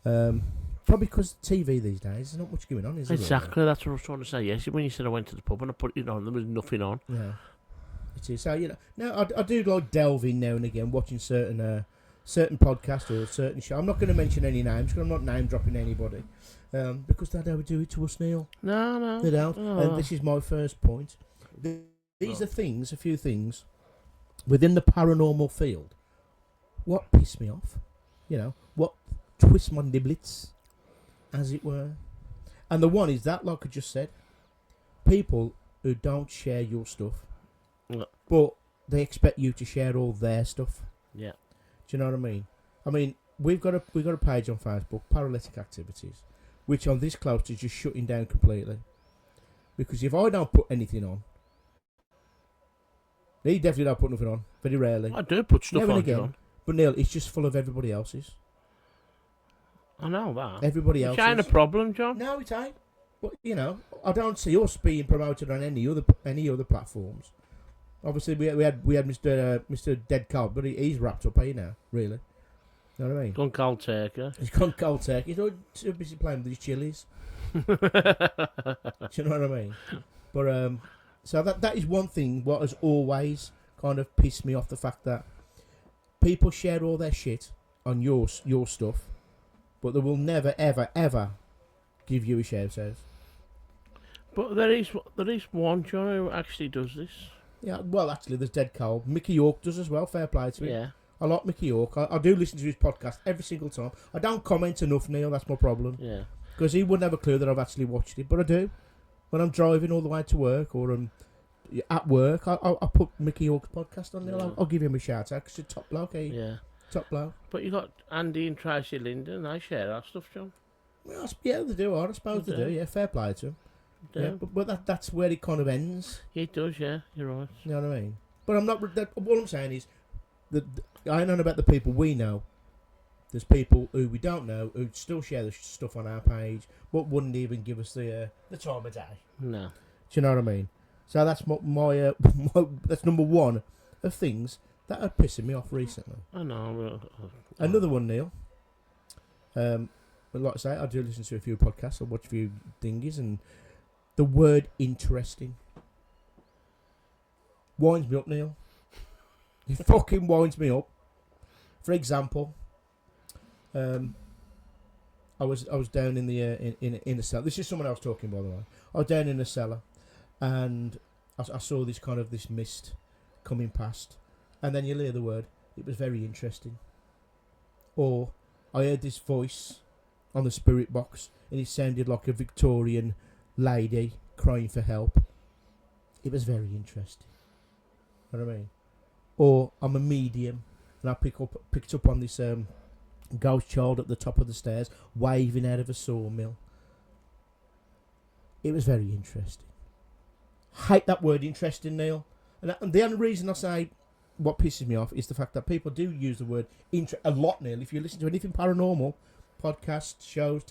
that. Probably because TV these days, there's not much going on, is there? Exactly, that's what I was trying to say. Yes, when you said I went to the pub and I put it on, there was nothing on. Yeah, it is. So now I do like delving now and again, watching certain podcasts or certain show. I'm not going to mention any names because I'm not name dropping anybody, because they don't do it to us, Neil. No. They don't. Oh. And this is my first point. These are a few things within the paranormal field. What piss me off? What twist my niblets, as it were. And the one is that, like I just said, people who don't share your stuff, but they expect you to share all their stuff. Yeah. Do you know what I mean? I mean, we've got a page on Facebook, Paralytic Activities, which on this close to just shutting down completely. Because if I don't put anything on, he definitely don't put nothing on. Very rarely. I do put stuff Now and on, again. John. But Neil, it's just full of everybody else's. I know that. Everybody It else's. ain't a problem, John. No, it ain't. But I don't see us being promoted on any other platforms. Obviously, we had Mr. Dead Cold, but he's wrapped up, now? Really? You know what I mean? Gone cold turkey. He's gone cold turkey. He's too busy playing with his chilies. Do you know what I mean? But so that is one thing. What has always kind of pissed me off, the fact that people share all their shit on your stuff, but they will never ever ever give you a shout out. But there is one, John, who actually does this. Yeah, well, actually, there's Dead Cold. Mickey York does as well. Fair play to him. Yeah. I like Mickey York. I do listen to his podcast every single time. I don't comment enough, Neil. That's my problem. Yeah. Because he wouldn't have a clue that I've actually watched it, but I do. When I'm driving all the way to work or at work, I put Mickey York's podcast on there. Yeah. I'll give him a shout out because he's a top bloke. Yeah. Top bloke. But you got Andy and Tracy Linden. They share our stuff, John. Well, yeah, they do. I suppose they do. Yeah, fair play to him. Yeah, but that's where it kind of ends. It does, yeah. You're right. You know what I mean? But I'm not. What I'm saying is, I know about the people we know. There's people who we don't know who still share the stuff on our page, but wouldn't even give us the time of day. No. Do you know what I mean? So that's my that's number one of things that are pissing me off recently. I know. Another one, Neil. But like I say, I do listen to a few podcasts. I watch a few thingies, and the word "interesting" winds me up, Neil. It fucking winds me up. For example, I was down in the in the cellar. This is someone else talking, by the way. I was down in the cellar, and I saw this mist coming past, and then you hear the word. It was very interesting. Or I heard this voice on the spirit box, and it sounded like a Victorian lady crying for help. It was very interesting. You know what I mean? Or I'm a medium, and I picked up on this ghost child at the top of the stairs, waving out of a sawmill. It was very interesting. Hate that word interesting, Neil. And the only reason I say what pisses me off is the fact that people do use the word a lot, Neil. If you listen to anything paranormal, podcasts, shows,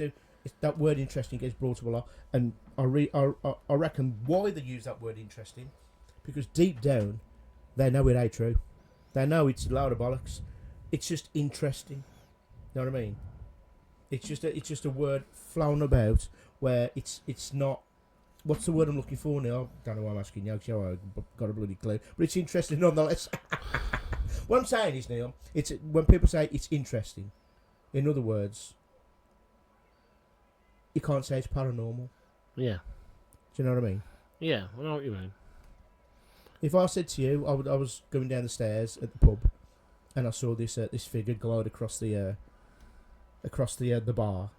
that word interesting gets brought up a lot. And I reckon why they use that word interesting, because deep down, they know it ain't true. They know it's a load of bollocks. It's just interesting. You know what I mean? It's just a word flown about where it's not. What's the word I'm looking for now? I don't know why I'm asking you. I've got a bloody clue. But it's interesting nonetheless. What I'm saying is, Neil, it's when people say it's interesting. In other words, you can't say it's paranormal. Yeah. Do you know what I mean? Yeah, I know what you mean. If I said to you, I was going down the stairs at the pub, and I saw this figure glide across the bar,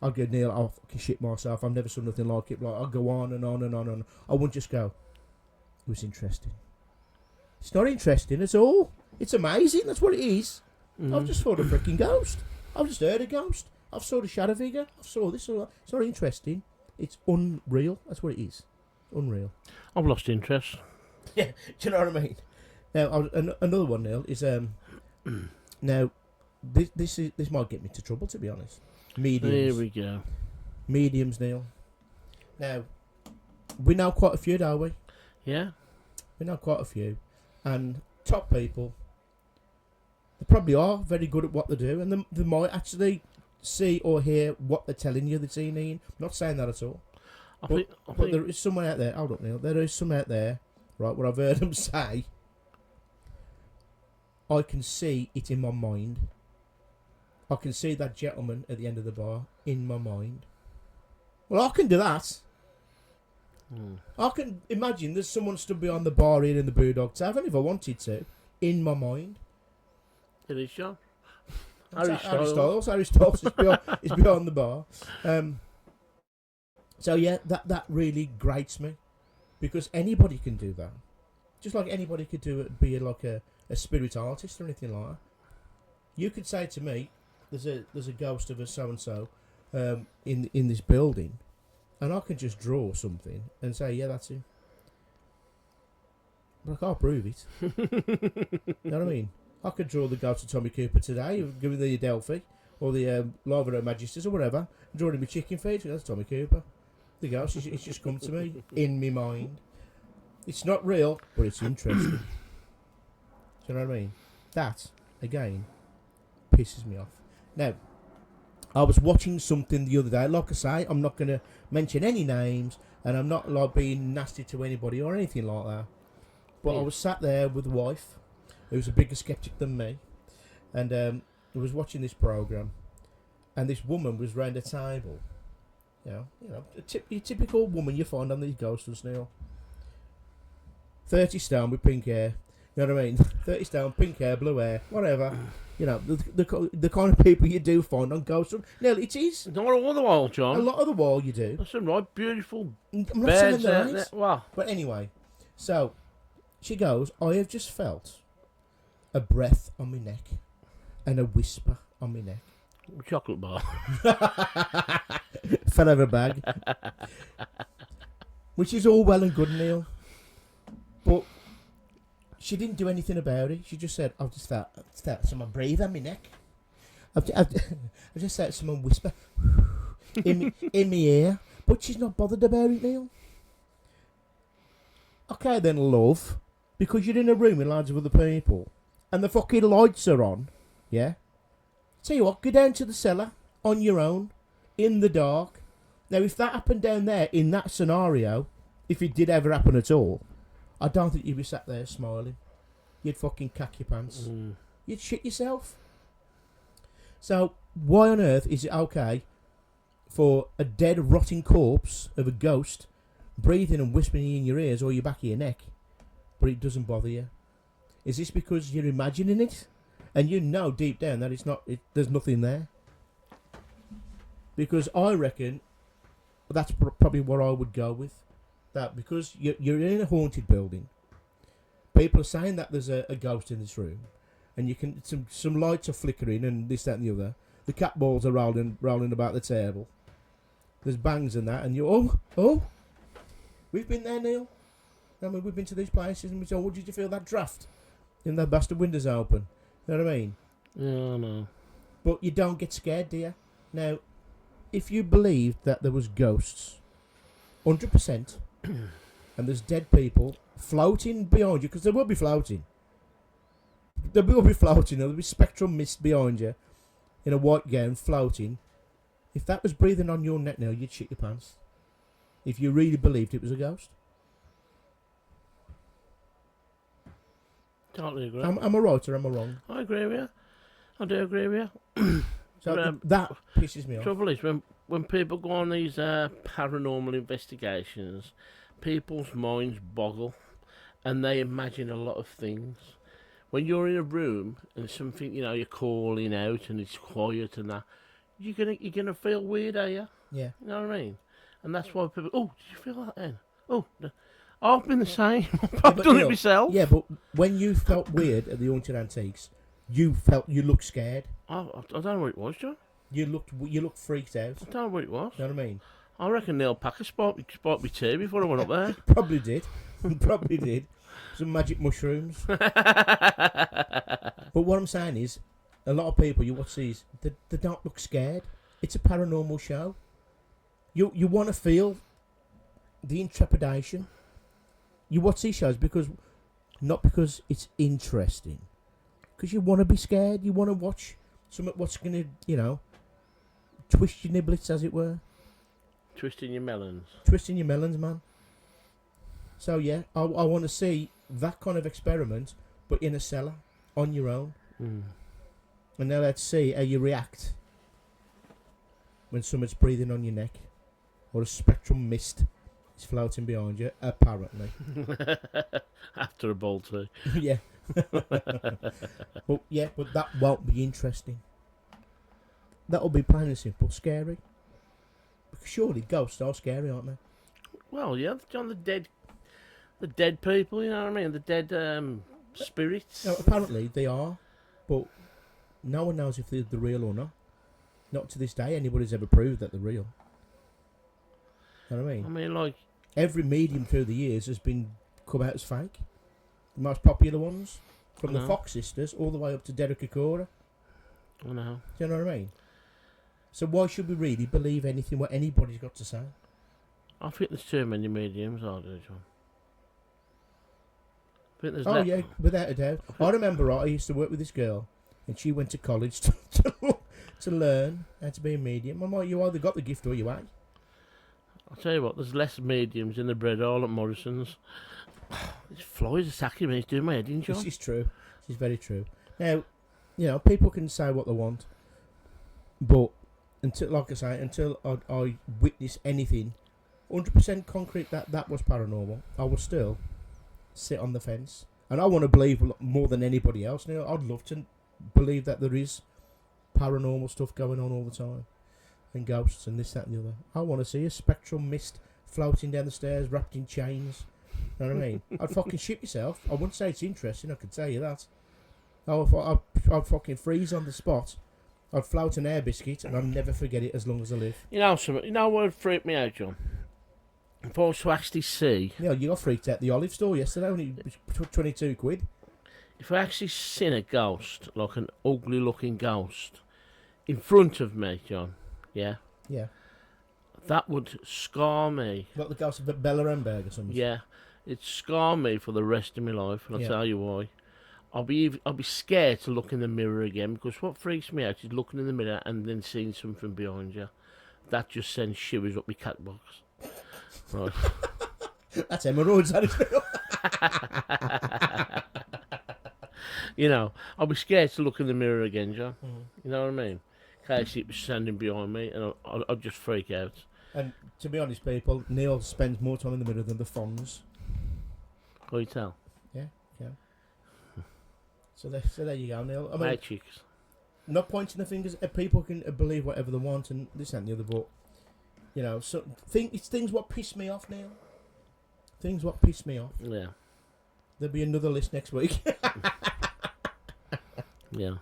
I'd go, Neil, I'll fucking shit myself. I've never saw nothing like it. Like, I'll go on and on and on and on. I wouldn't just go, it was interesting. It's not interesting at all. It's amazing. That's what it is. I've just saw a freaking ghost. I've just heard a ghost. I've saw the shadow figure. I've saw this. It's not interesting. It's unreal. That's what it is. Unreal. I've lost interest. Yeah, do you know what I mean? Now, another one, Neil, is now this might get me into trouble, to be honest. Mediums. There we go. Mediums, Neil. Now, we know quite a few, don't we? Yeah. We know quite a few, and top people. They probably are very good at what they do, and they might actually see or hear what they're telling you they're seeing. I'm not saying that at all. I But think there is someone out there. Hold up, Neil. There is someone out there, right? What I've heard them say. I can see it in my mind. I can see that gentleman at the end of the bar in my mind. Well, I can do that. I can imagine there's someone stood behind the bar here in the Brewdog Tavern if I wanted to, in my mind. it is, John. Harry Styles is behind the bar. So yeah, that really grates me, because anybody can do that. Just like anybody could do it, be like a spirit artist or anything like that. You could say to me, there's a ghost of a so and so in this building, and I can just draw something and say, yeah, that's him. But I can't prove it. You know what I mean? I could draw the ghost of Tommy Cooper today, give me the Adelphi or the Lava Magisters or whatever, draw him with chicken feet. That's Tommy Cooper. The ghost, it's just come to me in my mind. It's not real, but it's interesting. Do you know what I mean? That, again, pisses me off. Now, I was watching something the other day. Like I say, I'm not going to mention any names, and I'm not like being nasty to anybody or anything like that. But I was sat there with a wife, who's a bigger skeptic than me, and I was watching this program, and this woman was round a table. You know, a typical woman you find on these ghost hunts now. 30 stone with pink hair. You know what I mean? 30 stone, pink hair, blue hair, whatever. You know, the kind of people you do find on ghost hunts. No, it is. Not all the while, John. A lot of the while you do. That's some right beautiful I'm not saying birds out that. there. Well, But anyway, so she goes, I have just felt a breath on my neck and a whisper on my neck. chocolate bar. Fell over a bag. Which is all well and good, Neil. But she didn't do anything about it. She just said, I've just felt someone breathe on my neck. I've just felt someone whisper in my ear. But she's not bothered about it, Neil. Okay then, love. Because you're in a room with loads of other people. And the fucking lights are on. Yeah? Tell you what, go down to the cellar. On your own. In the dark. Now, if that happened down there, in that scenario, if it did ever happen at all, I don't think you'd be sat there smiling. You'd fucking cack your pants. You'd shit yourself. So, why on earth is it okay for a dead, rotting corpse of a ghost breathing and whispering in your ears or your back of your neck, but it doesn't bother you? Is this because you're imagining it? And you know deep down that it's not. There's nothing there. Because I reckon that's probably what I would go with. That because you're in a haunted building, people are saying that there's a ghost in this room, and you can some lights are flickering and this, that, and the other. The cat balls are rolling about the table. There's bangs and that, and you we've been there, Neil. I mean, we've been to these places, and we said, "Oh, did you feel that draft? In the bastard windows open?" You know what I mean? Yeah, I know. But you don't get scared, do you? Now, if you believed that there was ghosts, 100%, and there's dead people floating behind you, because there will be floating. There will be floating, there'll be spectral mist behind you, in a white gown, floating. If that was breathing on your neck now, you'd shit your pants. If you really believed it was a ghost. Totally agree. Am I right or am I wrong? I agree with you. I do agree with you. So that pisses me off. Trouble is, when people go on these paranormal investigations, people's minds boggle, and they imagine a lot of things. When you're in a room and something, you're calling out and it's quiet and that, you're gonna feel weird, are you? Yeah. You know what I mean? And that's why people. Oh, did you feel that then? Oh, I've been the same. I've done it myself. Yeah, but when you felt weird at the Haunted Antiques, you looked scared. I don't know what it was, John. You looked freaked out. I don't know what it was. You know what I mean? I reckon Neil Packer spot me tea before I went up there. Probably did. Probably did. Some magic mushrooms. But what I'm saying is, a lot of people, you watch these, they don't look scared. It's a paranormal show. You want to feel the intrepidation. You watch these shows not because it's interesting. Because you want to be scared. You want to watch what's going to, twist your niblets, as it were. Twisting your melons. Twisting your melons, man. So, yeah, I want to see that kind of experiment, but in a cellar, on your own. Mm. And now let's see how you react when someone's breathing on your neck, or a spectral mist is floating behind you, apparently. After a bowl too. Yeah. But that won't be interesting. That'll be plain and simple scary. Because surely ghosts are scary, aren't they? Well, yeah, John, the dead people, you know what I mean? The dead spirits. No, apparently they are, but no one knows if they're real or not. Not to this day, anybody's ever proved that they're real. You know what I mean? I mean, like, every medium through the years has been come out as fake. The most popular ones, from the Fox sisters all the way up to Derek Akora. I know. Do you know what I mean? So why should we really believe anything what anybody's got to say? I think there's too many mediums, I do, John. I think there's Yeah, without a doubt. I remember I used to work with this girl, and she went to college to learn how to be a medium. I'm like, you either got the gift or you ain't. I'll tell you what, there's less mediums in the bread hall at Morrison's. These flies attacking me, it's doing my head in, John. This is true. This is very true. Now, people can say what they want, but until I witness anything 100% concrete that was paranormal, I will still sit on the fence. And I want to believe more than anybody else. I'd love to believe that there is paranormal stuff going on all the time, and ghosts and this, that, and the other. I want to see a spectral mist floating down the stairs, wrapped in chains. You know what I mean? I'd fucking shit myself. I wouldn't say it's interesting, I could tell you that. I'd fucking freeze on the spot. I'd float an air biscuit and I'd never forget it as long as I live. You know what would freak me out, John? if I was to actually see, You know, you got freaked out at the olive store yesterday when it was 22 quid. if I actually seen a ghost, like an ugly looking ghost, in front of me, John, yeah, Yeah. that would scar me. Like the ghost of Bella Remberg or something. Yeah, it'd scar me for the rest of my life, and I'll Yeah. tell you why. I'll be scared to look in the mirror again, because what freaks me out is looking in the mirror and then seeing something behind you. That just sends shivers up my cat box. Right. That's hemorrhoids, that is. You know, I'll be scared to look in the mirror again, John. Mm. You know what I mean? In case it was standing behind me, and I'll just freak out. And to be honest, people, Neil spends more time in the mirror than the Fonz. Can you tell? So there you go, Neil. I mean, Matrix. not pointing the fingers. People can believe whatever they want and this and the other, but you know, so it's things what piss me off, Neil. Things what piss me off. Yeah. There'll be another list next week. Yeah.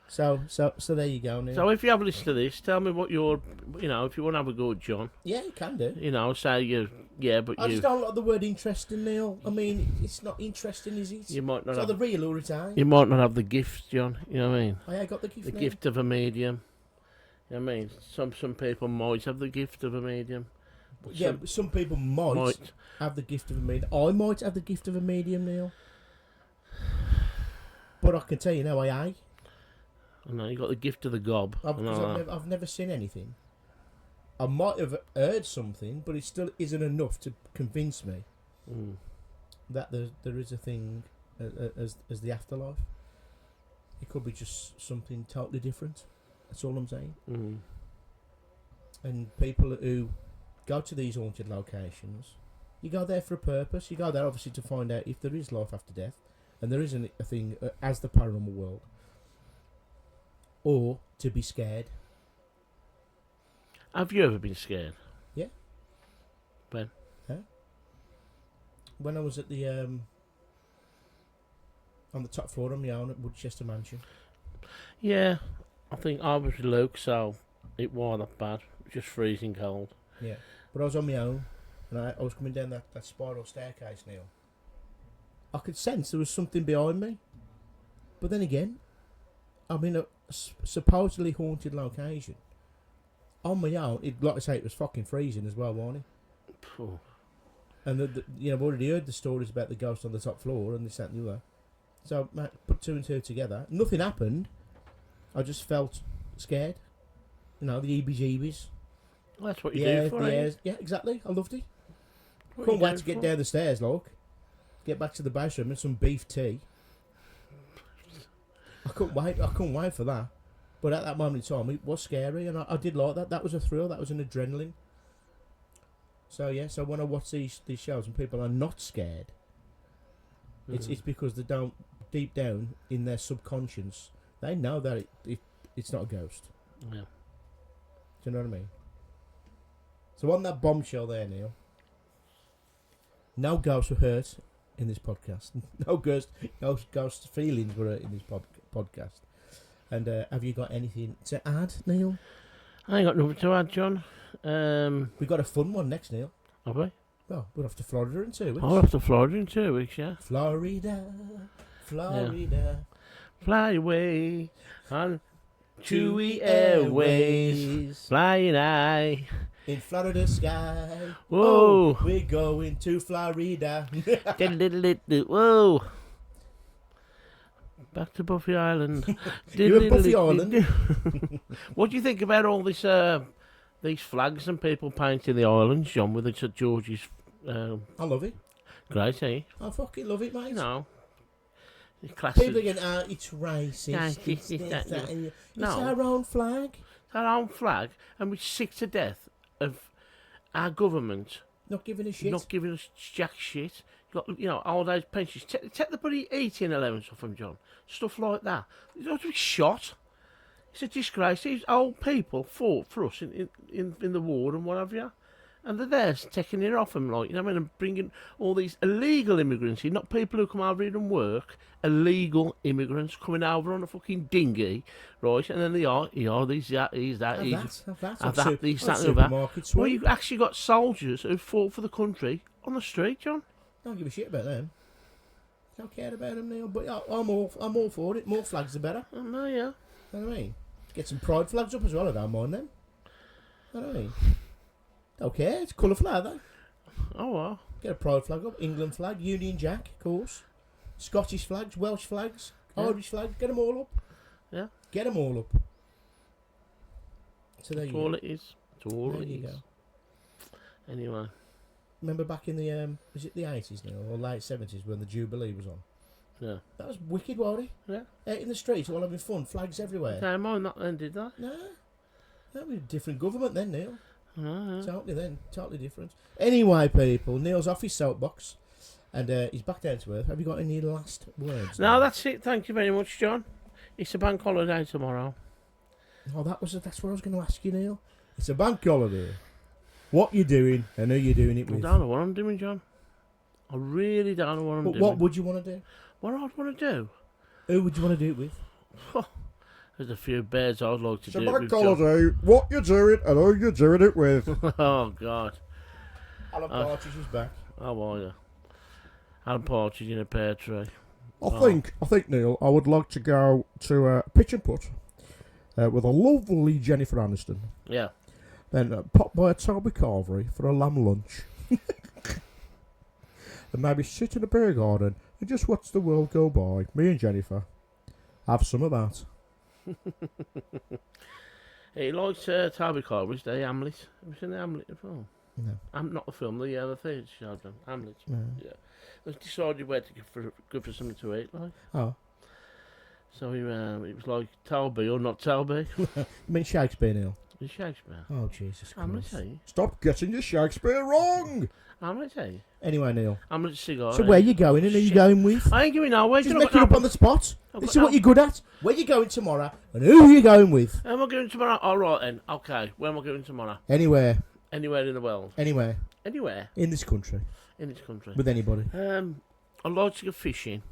So there you go, Neil. So if you have listened to this, tell me what your, if you want to have a go at John, yeah, you can do. say you, but I just don't like the word interesting, Neil. I mean, it's not interesting, is it? you might not It's either have, real or it ain't. you might not have the gift, John. You know what I mean? I ain't got the gift. The Neil. gift of a medium. You know what I mean? Some people might have the gift of a medium. But Yeah, but some people might have the gift of a medium. I might have the gift of a medium, Neil. But I can tell you now, I ain't. I know you got the gift of the gob. I've never seen anything. I might have heard something, but it still isn't enough to convince me that there is a thing as the afterlife. It could be just something totally different. That's all I'm saying. Mm. And people who go to these haunted locations, you go there for a purpose. You go there obviously to find out if there is life after death, and there isn't a thing as the paranormal world, or to be scared. Have you ever been scared? Yeah. When? When I was at the on the top floor on my own at Woodchester Mansion. Yeah, I think I was with Luke, so it wasn't that bad. It was just freezing cold. Yeah. But I was on my own, and I was coming down that spiral staircase, Neil. I could sense there was something behind me. But then again, I'm in a supposedly haunted location. On my own, like I say, it was fucking freezing as well, wasn't it? Phew. And I've already heard the stories about the ghost on the top floor and this, that, and the other. So, mate, put two and two together. Nothing happened. I just felt scared. You know, the EBGBs. Well, that's what you do for it. Yeah, exactly. I loved it. What Couldn't you wait do to get for down the stairs, look. Get back to the bathroom and some beef tea. I couldn't wait for that. But at that moment in time, it was scary, and I did like that. That was a thrill. That was an adrenaline. So yeah. So when I watch these shows and people are not scared, it's because they don't, deep down in their subconscious, they know that it's not a ghost. Yeah. Do you know what I mean? So on that bombshell there, Neil. No ghosts were hurt in this podcast. No ghost feelings were hurt in this podcast. And have you got anything to add, Neil? I ain't got nothing to add, John. We've got a fun one next, Neil. Have we? Well, we're off to Florida in 2 weeks. I'll have to Florida in 2 weeks, yeah. Florida. Fly away on chewy airways, flying high in Florida sky. Whoa. Oh, we're going to Florida. Whoa. Back to Buffy Island. You're at Buffy Island. What do you think about all this? These flags and people painting the islands, John, with the St George's. I love it. Great, eh? I fucking love it, mate. No. People are going, it's racist. It's our own flag. It's our own flag, and we're sick to death of our government not giving a shit. Not giving us jack shit. Old age pensions. Take the bloody eating allowance off them, John. Stuff like that. You ought to be shot. It's a disgrace. These old people fought for us in the war and what have you. And they're there taking it off them, like, you know what I mean, and bringing all these illegal immigrants in, not people who come over here and work, illegal immigrants coming over on a fucking dinghy, right? And then they are, these, that, he's that, Have he's that. have that, these, that, and that. Supermarket Well, sweep. you've actually got soldiers who fought for the country on the street, John. Don't give a shit about them. Don't care about them, Neil. But I'm all for it. More flags the better. Oh, no, yeah. You know what I mean? Get some pride flags up as well. I don't mind them. You know what I mean? Don't care. It's colourful, are they? Oh, well. Get a pride flag up. England flag, Union Jack, of course. Scottish flags, Welsh flags, Irish flags. Get them all up. Yeah. Get them all up. So there That's you all go. it is. That's all There it you is. go. Anyway. Remember back in the was it the 80s now or late 70s when the Jubilee was on? Yeah. That was wicked, wasn't it? Yeah. Out in the streets, all having fun, flags everywhere. Okay, mine not then, did that? No, that was a different government then, Neil. Oh, yeah. Totally different. Anyway, people, Neil's off his soapbox, and he's back down to earth. Have you got any last words? No, that's it. Thank you very much, John. It's a bank holiday tomorrow. Oh, that's what I was going to ask you, Neil. It's a bank holiday. What you doing, and who you doing it I with? don't know what I'm doing, John. I really don't know what I'm But doing. what would you want to do? What I'd want to do? Who would you want to do it with? There's a few bears I'd like to It's a do it bank with, John. holiday. What you doing and who you doing it with? Oh, God. Alan Partridge is back. How are you? Alan Partridge in a pear tree. I think, Neil, I would like to go to pitch and putt with a lovely Jennifer Aniston. Yeah. Then pop by a Toby Carvery for a lamb lunch. And maybe sit in a beer garden and just watch the world go by. Me and Jennifer. Have some of that. He likes Toby Carvery's the Hamlet. Have you seen the Hamlet film? No. Not the film, the theatre show done. Hamlet. No. Yeah. They decided where to go for something to eat, like. Oh, So it was like Toby or not Toby. you mean Shakespeare, Neil? It's Shakespeare. Oh, Jesus Hamlet, Christ. eh? Stop getting your Shakespeare wrong! Hamlet, eh? Anyway, Neil. Hamlet's cigar. So eh? where you going and who you Shit. going with? I ain't going nowhere. Just I've make got it up no- on the spot. I've This got is what no- you're good at. Where you going tomorrow and who are you going with? Am I going tomorrow? All right then. Okay. Where am I going tomorrow? Anywhere. Anywhere in the world. Anywhere. Anywhere In this country. in this country. With anybody. I'd like to go fishing.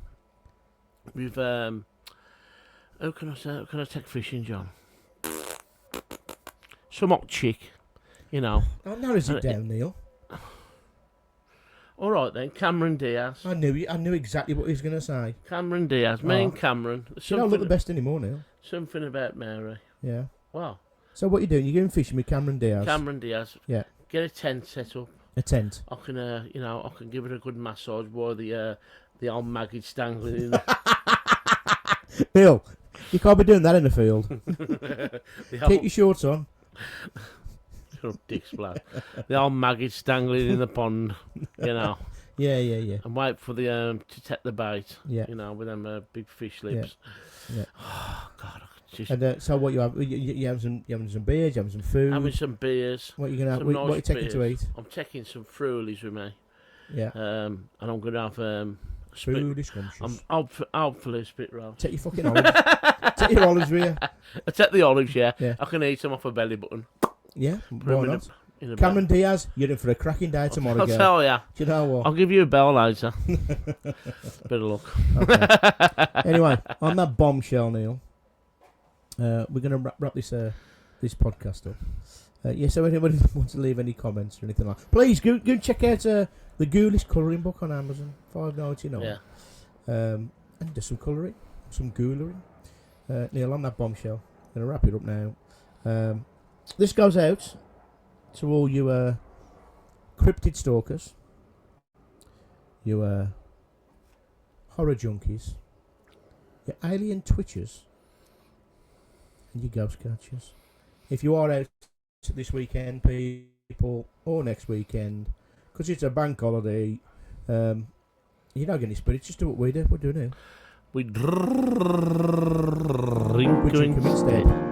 With who can I say? Who can I take fishing, John? Some hot chick, you know. Oh, narrows it down, Neil. All right then. Cameron Diaz. I knew exactly what he was going to say. Cameron Diaz. Me and Cameron. You don't look the best anymore, Neil. Something about Mary. Yeah. Wow. So what you doing? You're going fishing with Cameron Diaz. Cameron Diaz. Yeah. Get a tent set up. A tent. I can, I can give it a good massage while the old maggot's dangling in the, Neil, you can't be doing that in the field. the Keep old, your shorts on. Shut up, dick splat. The old maggot's dangling in the pond, you know, Yeah. and wait for the to take the bait, Yeah. you know, with them big fish lips. Yeah. Oh God, I just And so what you have? You having some beers, you having some food. having some beers. What you gonna have? some What you nice taking to beers. eat? I'm taking some fruilies with me, Yeah. and I'm gonna have spit. Food is scrumptious. Hopefully a spit roll. Take your fucking olives. Take your olives with you. I take the olives, yeah. Yeah. I can eat them off a belly button. Yeah. Put Why 'em in not? in a Cameron Diaz, you're in for a cracking day tomorrow, I'll girl. tell ya. Do you know what? I'll give you a bell later. Bit of luck. Okay. Anyway, on that bombshell, Neil, we're going to wrap this podcast up. So anybody wants to leave any comments or anything like that, please go check out the Ghoulish colouring book on Amazon, $5.99. Yeah. And do some colouring, some ghoulery. Neil, on that bombshell, I'm going to wrap it up now. This goes out to all you cryptid stalkers, you horror junkies, your alien twitchers, and your ghost catchers. If you are out this weekend, people, or next weekend, because it's a bank holiday, you're not getting spirits, just do what we do. What do we do? We We drink drink 'em instead.